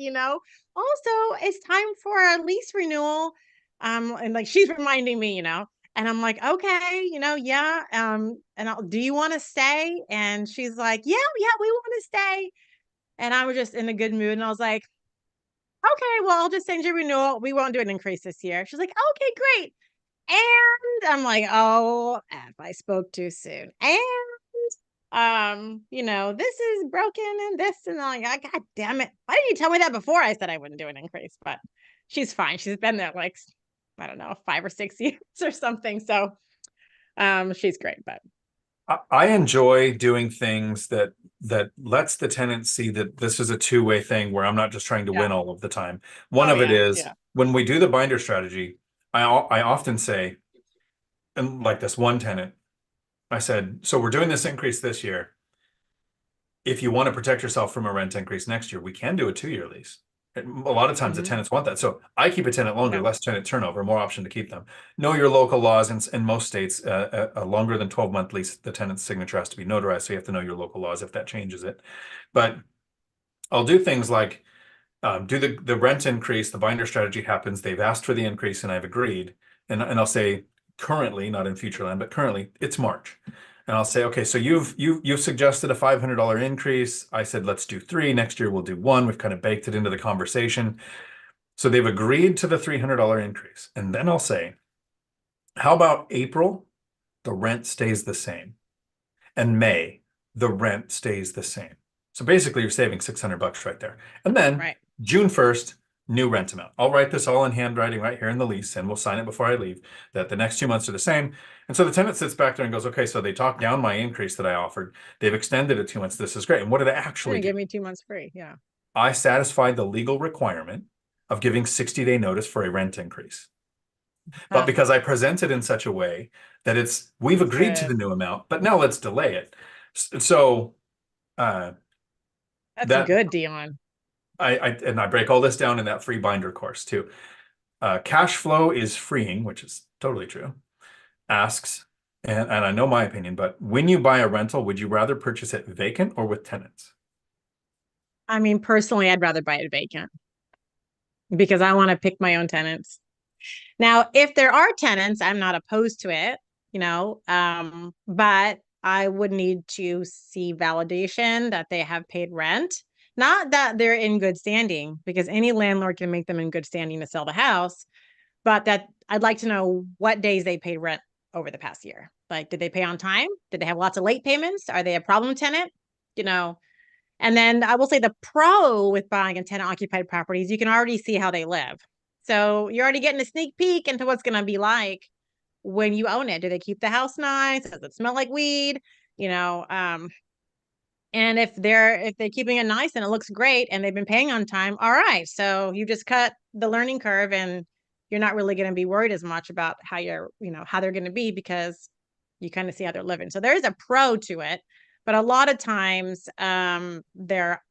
Also, it's time for a lease renewal. And like she's reminding me, and I'm like, okay, yeah. Do you want to stay? And she's like, yeah, we want to stay. And I was just in a good mood. And I was like, okay, well, I'll just send you a renewal. We won't do an increase this year. She's like, okay, great. And I'm like, oh, F, I spoke too soon. And this is broken and this, and I'm like, God damn it. Why didn't you tell me that before I said I wouldn't do an increase? But she's fine. She's been there like, I don't know, 5 or 6 years or something. So she's great. But I enjoy doing things that lets the tenant see that this is a two-way thing where I'm not just trying to yeah. win all of the time. One Oh of it yeah. is Yeah. when we do the binder strategy, I often say, and like this one tenant, I said, so we're doing this increase this year. If you want to protect yourself from a rent increase next year, we can do a 2-year lease. A lot of times the Mhm. tenants want that. So I keep a tenant longer, Yeah. less tenant turnover, more option to keep them. Know your local laws. In most states, a longer than 12-month lease, the tenant's signature has to be notarized. So you have to know your local laws if that changes it. But I'll do things like do the rent increase, the binder strategy happens. They've asked for the increase and I've agreed. And I'll say currently, not in future land, but currently it's March. And I'll say, okay, so you've suggested a $500 increase. I said, let's do three. Next year we'll do one. We've kind of baked it into the conversation. So they've agreed to the $300 increase. And then I'll say, how about April? The rent stays the same. And May, the rent stays the same. So basically you're saving $600 right there. And then Right. June 1st, new rent amount. I'll write this all in handwriting right here in the lease and we'll sign it before I leave that the next 2 months are the same. And so the tenant sits back there and goes, okay, so they talked down my increase that I offered. They've extended it 2 months. This is great. And what did I You're actually gonna do? give me 2 months free. Yeah. I satisfied the legal requirement of giving 60-day notice for a rent increase. But Huh. because I present it in such a way that we've That's agreed to the good. new amount, but now let's delay it. So uh, That's that good, Dion. I break all this down in that free binder course too. Cash flow is freeing, which is totally true. Asks, and I know my opinion, but when you buy a rental, would you rather purchase it vacant or with tenants? I mean, personally, I'd rather buy it vacant because I want to pick my own tenants. Now, if there are tenants, I'm not opposed to it, but I would need to see validation that they have paid rent, not that they're in good standing, because any landlord can make them in good standing to sell the house, but that I'd like to know what days they paid rent over the past year. Like, did they pay on time? Did they have lots of late payments? Are they a problem tenant? You know, and then I will say the pro with buying a tenant occupied properties, you can already see how they live. So you're already getting a sneak peek into what's going to be like when you own it. Do they keep the house nice? Does it smell like weed? You know, and if they're keeping it nice and it looks great and they've been paying on time, all right. So you just cut the learning curve and you're not really going to be worried as much about how they're going to be because you kind of see how they're living. So there is a pro to it, but a lot of times there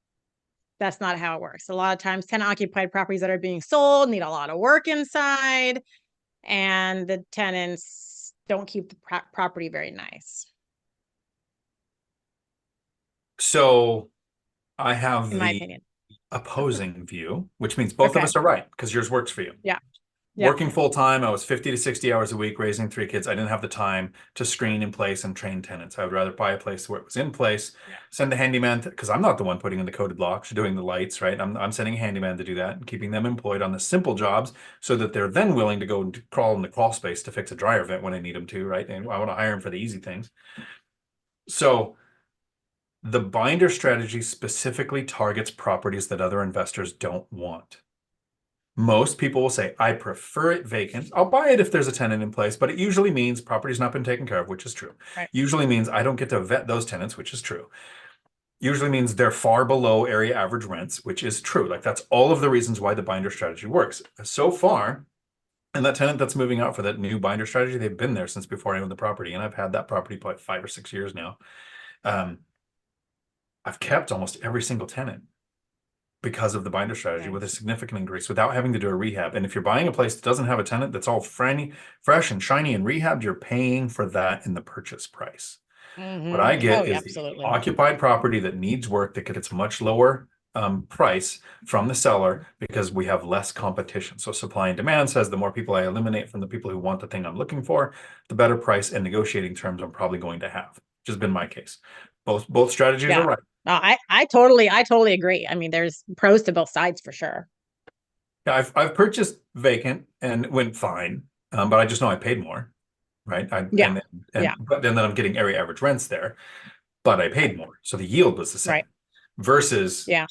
that's not how it works. A lot of times tenant occupied properties that are being sold need a lot of work inside and the tenants don't keep the property very nice, So I have in my the opinion. opposing view, which means both of Okay. us are right because yours works for you. Yeah. Yeah. Working full time, I was 50 to 60 hours a week raising three kids. I didn't have the time to screen in place and train tenants. I would rather buy a place where it was in place, Yeah. send a handyman because I'm not the one putting in the coded locks, doing the lights, right? I'm sending a handyman to do that and keeping them employed on the simple jobs so that they're then willing to go and crawl in the crawl space to fix a dryer vent when I need them to, right? And I want to hire them for the easy things. So the binder strategy specifically targets properties that other investors don't want. Most people will say, I prefer it vacant. I'll buy it if there's a tenant in place, but it usually means property's not been taken care of, which is true. Right. Usually means I don't get to vet those tenants, which is true. Usually means they're far below area average rents, which is true. Like that's all of the reasons why the binder strategy works. So far, and that tenant that's moving out for that new binder strategy, they've been there since before I owned the property. And I've had that property probably 5 or 6 years now. Um, I've kept almost every single tenant because of the binder strategy with a Nice. significant increase without having to do a rehab. And if you're buying a place that doesn't have a tenant that's all fresh and shiny and rehabbed, you're paying for that in the purchase price. What I Oh, get yeah, is the absolutely. occupied property that needs work that gets much lower price from the seller because we have less competition. So supply and demand says the more people I eliminate from the people who want the thing I'm looking for, the better price and negotiating terms I'm probably going to have, which has been my case. Both strategies are Yeah. right. No, I totally agree. I mean, there's pros to both sides for sure. Yeah, I've purchased vacant and it went fine, but I just know I paid more, right? I Yeah. and Yeah. but then I'm getting area average rents there, but I paid Right. more, so the yield was the Right. same. Versus Yeah.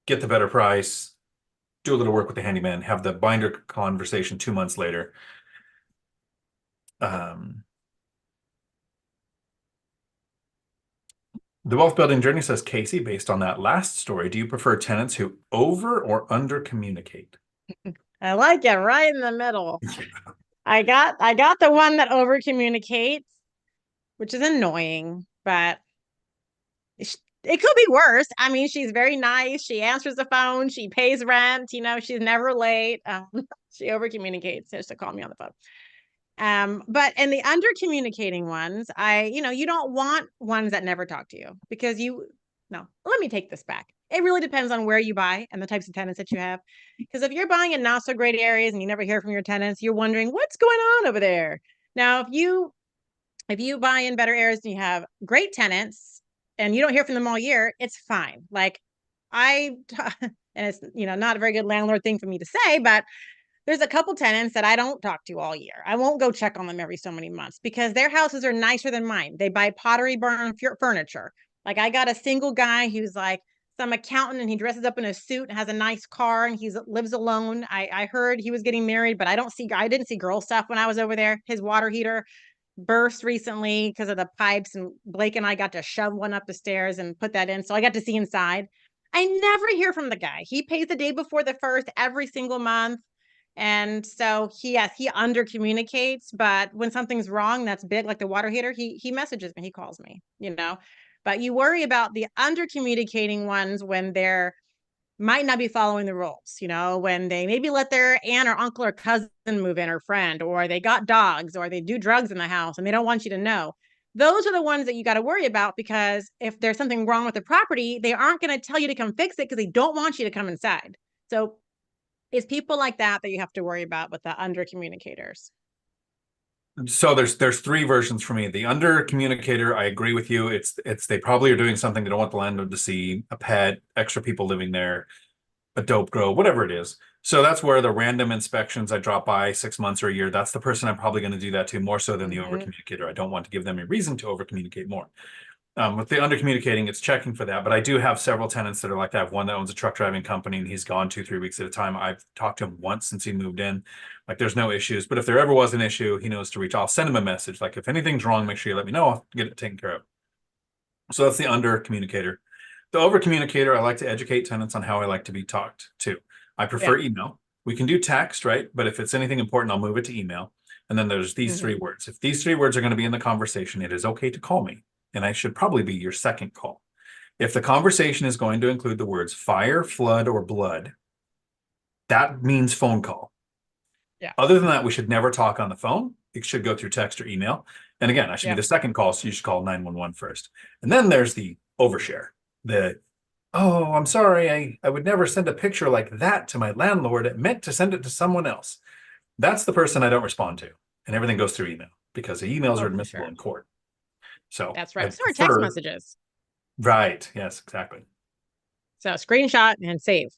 get the better price, do a little work with the handyman, have the binder conversation 2 months later. Um, the wealth building journey says, Casey, based on that last story, do you prefer tenants who over or under communicate? I like it right in the middle. I got the one that over communicates, which is annoying, but it could be worse. I mean, she's very nice. She answers the phone. She pays rent. She's never late. She over communicates just to call me on the phone. But in the under communicating ones, you don't want ones that never talk to you because no, let me take this back. It really depends on where you buy and the types of tenants that you have. Because if you're buying in not so great areas and you never hear from your tenants, you're wondering what's going on over there. Now, if you buy in better areas and you have great tenants and you don't hear from them all year, it's fine. Like and it's, not a very good landlord thing for me to say, but there's a couple tenants that I don't talk to all year. I won't go check on them every so many months because their houses are nicer than mine. They buy Pottery Barn furniture. Like I got a single guy who's like some accountant and he dresses up in a suit and has a nice car and he lives alone. I heard he was getting married, but I didn't see girl stuff when I was over there. His water heater burst recently because of the pipes, and Blake and I got to shove one up the stairs and put that in. So I got to see inside. I never hear from the guy. He pays the day before the first every single month. And so he under communicates, but when something's wrong, that's big, like the water heater, he messages me, he calls me. But you worry about the under communicating ones when they're might not be following the rules, when they maybe let their aunt or uncle or cousin move in or friend, or they got dogs, or they do drugs in the house and they don't want you to know. Those are the ones that you got to worry about because if there's something wrong with the property, they aren't going to tell you to come fix it because they don't want you to come inside. So it's people like that you have to worry about with the under communicators. So there's three versions for me. The under communicator, I agree with you. It's they probably are doing something they don't want the landlord to see, a pet, extra people living there, a dope grow, whatever it is. So that's where the random inspections I drop by 6 months or a year, that's the person I'm probably going to do that to more so than the over communicator. I don't want to give them a reason to over communicate more. With the under communicating, it's checking for that. But I do have several tenants that are like that. I have one that owns a truck driving company and he's gone 2-3 weeks at a time. I've talked to him once since he moved in. Like there's no issues. But if there ever was an issue, he knows to reach. I'll send him a message. Like if anything's wrong, make sure you let me know. I'll get it taken care of. So that's the under communicator. The over communicator, I like to educate tenants on how I like to be talked to. I prefer email. We can do text, right? But if it's anything important, I'll move it to email. And then there's these three words. If these three words are going to be in the conversation, it is okay to call me. And I should probably be your second call. If the conversation is going to include the words fire, flood, or blood, that means phone call. Yeah. Other than that, we should never talk on the phone. It should go through text or email. And again, I should be the second call, so you should call 911 first. And then there's the overshare. Oh, I'm sorry, I would never send a picture like that to my landlord. It meant to send it to someone else. That's the person I don't respond to. And everything goes through email because the emails are admissible in court. So that's right. So are text messages. Right. Yes, exactly. So screenshot and save.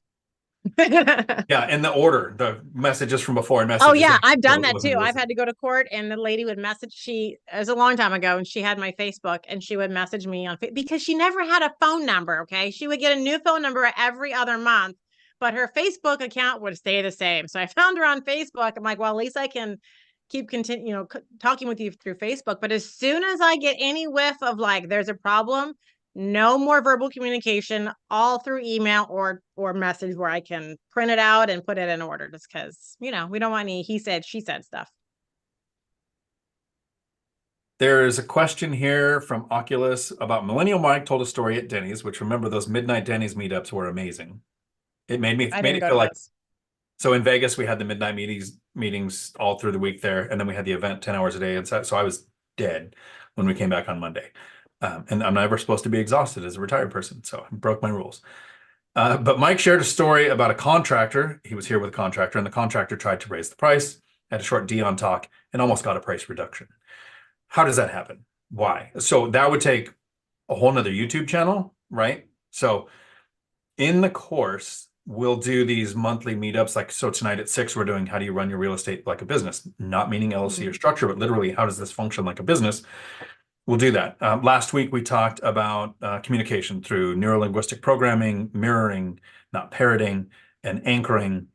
Yeah, in the order, the messages from before and messages. Oh yeah, I've done that too. I've had to go to court and the lady would message, it was a long time ago, and she had my Facebook and she would message me because she never had a phone number. Okay. She would get a new phone number every other month, but her Facebook account would stay the same. So I found her on Facebook. I'm like, well, at least I can keep talking with you through Facebook. But as soon as I get any whiff of like, there's a problem, no more verbal communication, all through email or message where I can print it out and put it in order, just because, we don't want any he said, she said stuff. There is a question here from Oculus about Millennial Mike told a story at Denny's, which remember those midnight Denny's meetups were amazing. It made me feel like, so in Vegas, we had the midnight meetings all through the week there. And then we had the event 10 hours a day. And so I was dead when we came back on Monday. And I'm never supposed to be exhausted as a retired person. So I broke my rules. But Mike shared a story about a contractor. He was here with a contractor and the contractor tried to raise the price, had a short Dion talk and almost got a price reduction. How does that happen? Why? So that would take a whole nother YouTube channel, right? So in the course, we'll do these monthly meetups. Like, so tonight at 6, we're doing how do you run your real estate like a business? Not meaning LLC or structure, but literally how does this function like a business? We'll do that. Last week, we talked about communication through neurolinguistic programming, mirroring, not parroting, and anchoring,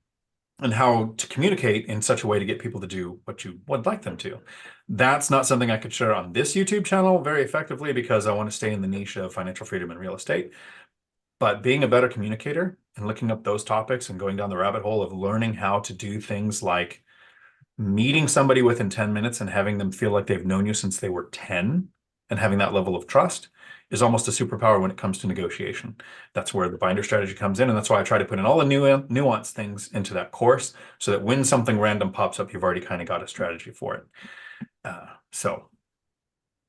and how to communicate in such a way to get people to do what you would like them to. That's not something I could share on this YouTube channel very effectively because I want to stay in the niche of financial freedom and real estate. But being a better communicator and looking up those topics and going down the rabbit hole of learning how to do things like meeting somebody within 10 minutes and having them feel like they've known you since they were 10 and having that level of trust is almost a superpower when it comes to negotiation. That's where the binder strategy comes in. And that's why I try to put in all the nuanced things into that course so that when something random pops up, you've already kind of got a strategy for it. So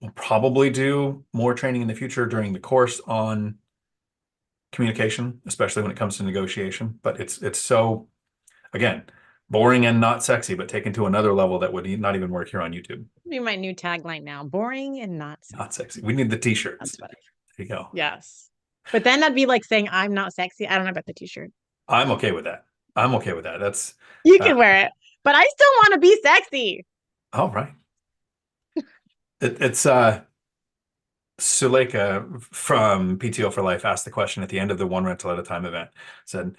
we'll probably do more training in the future during the course on communication, especially when it comes to negotiation. But it's so, again, boring and not sexy, but taken to another level that would not even work here on YouTube. Be my new tagline now. Boring and not sexy. Not sexy. We need the t-shirts. That's funny. There you go. Yes. But then that'd be like saying I'm not sexy. I don't know about the t-shirt. I'm okay with that. I'm okay with that. That's You can wear it, but I still want to be sexy. all right. It's Suleika from PTO for Life asked the question at the end of the one rental at a time event. Said,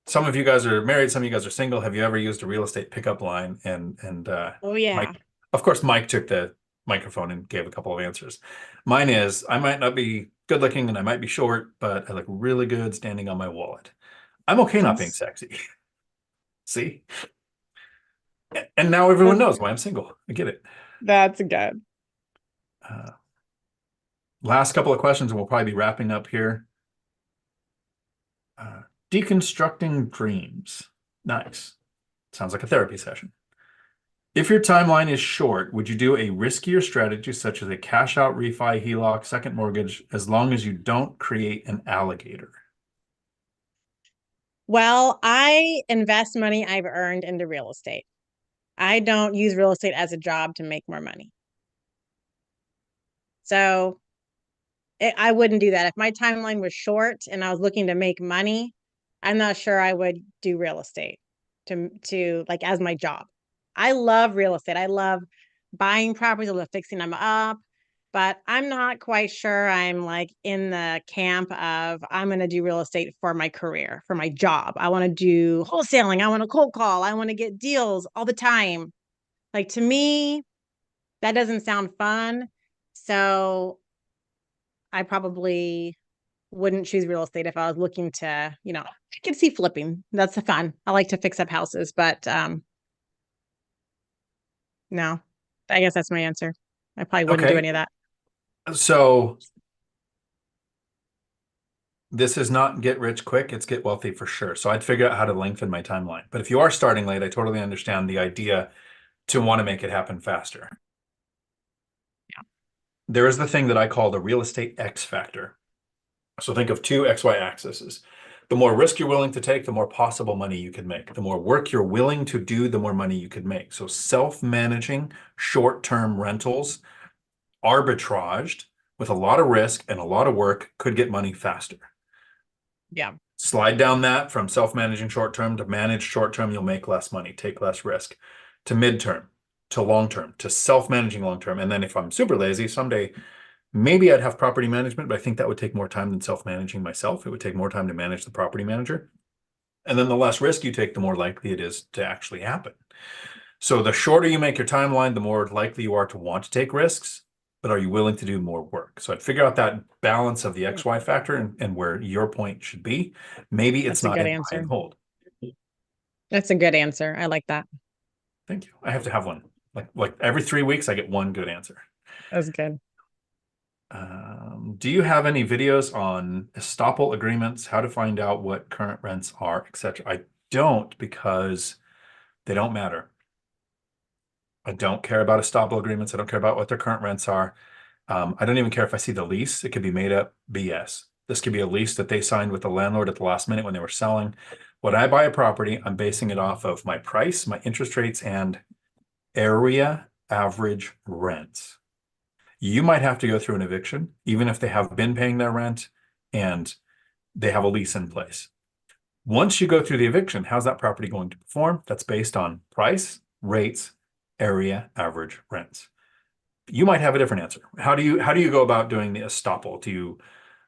some of you guys are married, some of you guys are single. Have you ever used a real estate pickup line? And Oh yeah. Mike, of course, Mike took the microphone and gave a couple of answers. Mine is, I might not be good looking and I might be short, but I look really good standing on my wallet. I'm okay not being sexy. See? And now everyone knows why I'm single. I get it. That's good. Last couple of questions, and we'll probably be wrapping up here. Deconstructing dreams. Nice. Sounds like a therapy session. If your timeline is short, would you do a riskier strategy such as a cash out refi, HELOC, second mortgage, as long as you don't create an alligator? Well, I invest money I've earned into real estate. I don't use real estate as a job to make more money. So I wouldn't do that. If my timeline was short and I was looking to make money, I'm not sure I would do real estate to like as my job. I love real estate. I love buying properties, I love fixing them up, but I'm not quite sure I'm like in the camp of I'm going to do real estate for my career, for my job. I want to do wholesaling. I want to cold call. I want to get deals all the time. Like to me, that doesn't sound fun. So I probably wouldn't choose real estate if I was looking to, I could see flipping. That's fun. I like to fix up houses, but no, I guess that's my answer. I probably wouldn't do any of that. So this is not get rich quick, it's get wealthy for sure. So I'd figure out how to lengthen my timeline. But if you are starting late, I totally understand the idea to want to make it happen faster. Yeah. There is the thing that I call the real estate X factor. So think of two XY axes. The more risk you're willing to take, the more possible money you can make. The more work you're willing to do, the more money you could make. So self-managing short-term rentals, arbitraged with a lot of risk and a lot of work, could get money faster. Yeah. Slide down that from self-managing short-term to managed short-term, you'll make less money, take less risk, to mid-term, to long-term, to self-managing long-term. And then if I'm super lazy, someday maybe I'd have property management, but I think that would take more time than self-managing myself. It would take more time to manage the property manager. And then the less risk you take, the more likely it is to actually happen. So the shorter you make your timeline, the more likely you are to want to take risks, but are you willing to do more work? So I'd figure out that balance of the XY factor and where your point should be. Maybe it's not in buy and hold. That's a good answer. I like that. Thank you. I have to have one. Like every 3 weeks, I get one good answer. That's good. Do you have any videos on estoppel agreements, how to find out what current rents are, etc.? I don't, because they don't matter. I don't care about estoppel agreements. I don't care about what their current rents are. I don't even care if I see the lease. It could be made up BS. This could be a lease that they signed with the landlord at the last minute when they were selling. When I buy a property, I'm basing it off of my price, my interest rates, and area average rents. You might have to go through an eviction, even if they have been paying their rent and they have a lease in place. Once you go through the eviction, how's that property going to perform? That's based on price, rates, area, average rents. You might have a different answer. How do you go about doing the estoppel? Do you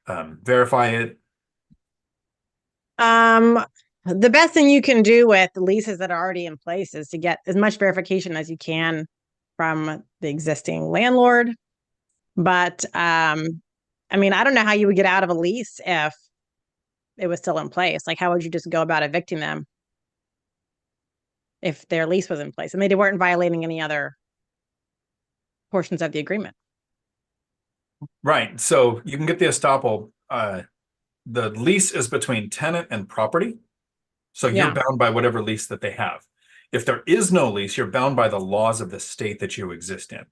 verify it? The best thing you can do with the leases that are already in place is to get as much verification as you can from the existing landlord. But I don't know how you would get out of a lease if it was still in place. Like, how would you just go about evicting them if their lease was in place and they weren't violating any other portions of the agreement? Right. So you can get the estoppel. The lease is between tenant and property. So you're Yeah. bound by whatever lease that they have. If there is no lease, you're bound by the laws of the state that you exist in.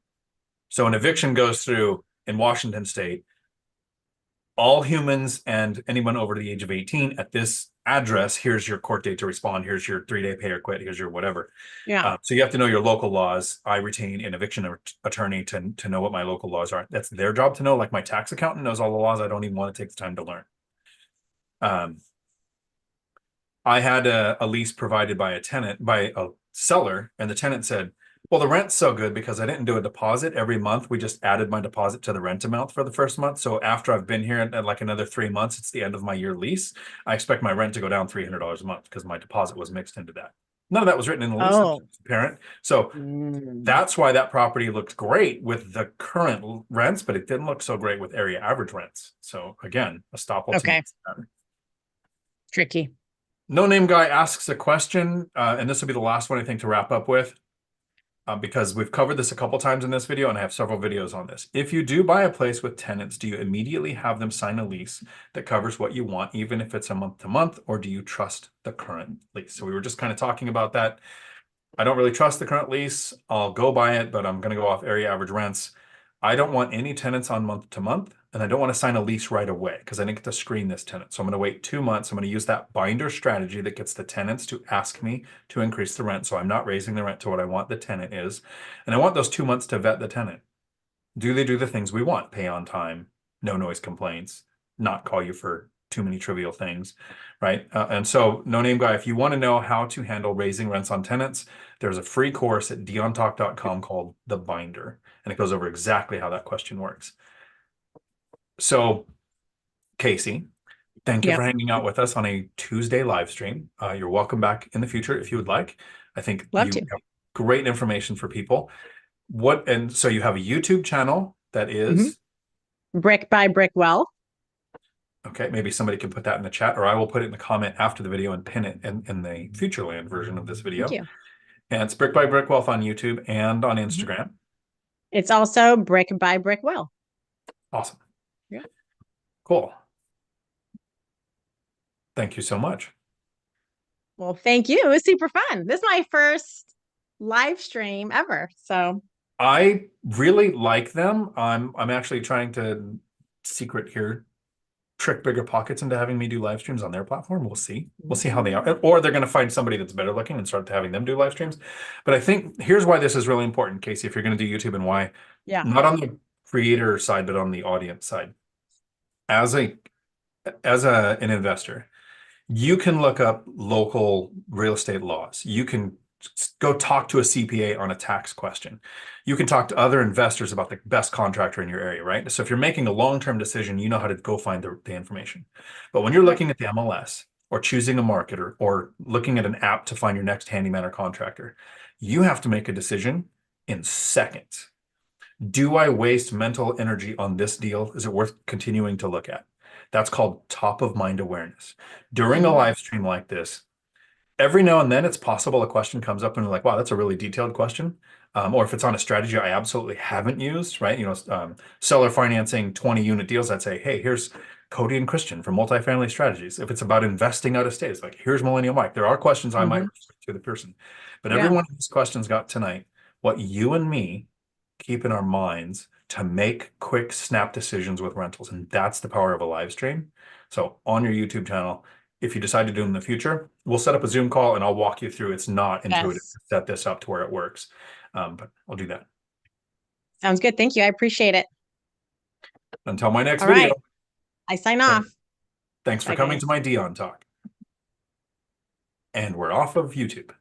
So an eviction goes through in Washington state, all humans and anyone over the age of 18 at this address, here's your court date to respond, here's your 3-day pay or quit, here's your whatever. Yeah. So you have to know your local laws. I retain an eviction attorney to know what my local laws are. That's their job to know. Like my tax accountant knows all the laws. I don't even want to take the time to learn. I had a lease provided by a seller, and the tenant said, well, the rent's so good because I didn't do a deposit every month. We just added my deposit to the rent amount for the first month. So after I've been here at like another 3 months, it's the end of my year lease. I expect my rent to go down $300 a month because my deposit was mixed into that. None of that was written in the lease. Oh. It's apparent. So that's why that property looked great with the current rents, but it didn't look so great with area average rents. So again, estoppel to me. Okay. Tricky. No Name Guy asks a question, and this will be the last one I think to wrap up with, because we've covered this a couple times in this video, and I have several videos on this. If you do buy a place with tenants, do you immediately have them sign a lease that covers what you want, even if it's a month to month, or do you trust the current lease? So we were just kind of talking about that. I don't really trust the current lease. I'll go by it, but I'm going to go off area average rents. I don't want any tenants on month to month, and I don't want to sign a lease right away because I didn't get to screen this tenant. So I'm going to wait 2 months. I'm going to use that binder strategy that gets the tenants to ask me to increase the rent. So I'm not raising the rent to what I want the tenant is. And I want those 2 months to vet the tenant. Do they do the things we want? Pay on time, no noise complaints, not call you for too many trivial things, right? And so No Name Guy, if you want to know how to handle raising rents on tenants, there's a free course at diontalk.com called The Binder, and it goes over exactly how that question works. So, Casey, thank you for hanging out with us on a Tuesday live stream. You're welcome back in the future if you would like. I think Love you to. have great information for people. And so you have a YouTube channel that is Brick by Brick Wealth. okay. Maybe somebody can put that in the chat, or I will put it in the comment after the video and pin it in the Futureland version of this video. Thank you. And it's Brick by Brick Wealth on YouTube and on Instagram. It's also Brick by Brick Wealth. Awesome. Yeah. Cool. Thank you so much. Well, thank you. It was super fun. This is my first live stream ever. So I really like them. I'm actually trying to trick BiggerPockets into having me do live streams on their platform. We'll see. We'll see how they are. Or they're going to find somebody that's better looking and start having them do live streams. But I think here's why this is really important, Casey, if you're going to do YouTube, and why. Not on the creator side, but on the audience side. As an investor, you can look up local real estate laws. You can go talk to a CPA on a tax question. You can talk to other investors about the best contractor in your area, right? So if you're making a long-term decision, you know how to go find the information. But when you're looking at the MLS or choosing a marketer or looking at an app to find your next handyman or contractor, you have to make a decision in seconds. Do I waste mental energy on this deal? Is it worth continuing to look at? That's called top of mind awareness. During a live stream like this, every now and then it's possible a question comes up and you're like, wow, that's a really detailed question. Or if it's on a strategy I absolutely haven't used, right? Seller financing 20 unit deals, I'd say, hey, here's Cody and Christian from Multifamily Strategies. If it's about investing out of state, it's like, here's Millennial Mike. There are questions I might refer to the person. But every one of these questions got tonight, what you and me keep in our minds to make quick snap decisions with rentals. And that's the power of a live stream. So on your YouTube channel, if you decide to do it in the future, we'll set up a Zoom call and I'll walk you through. It's not intuitive to set this up to where it works. But I'll do that. Sounds good. Thank you. I appreciate it. Until my next All video. Right. I sign off. Thanks for coming to my Dion Talk. And we're off of YouTube.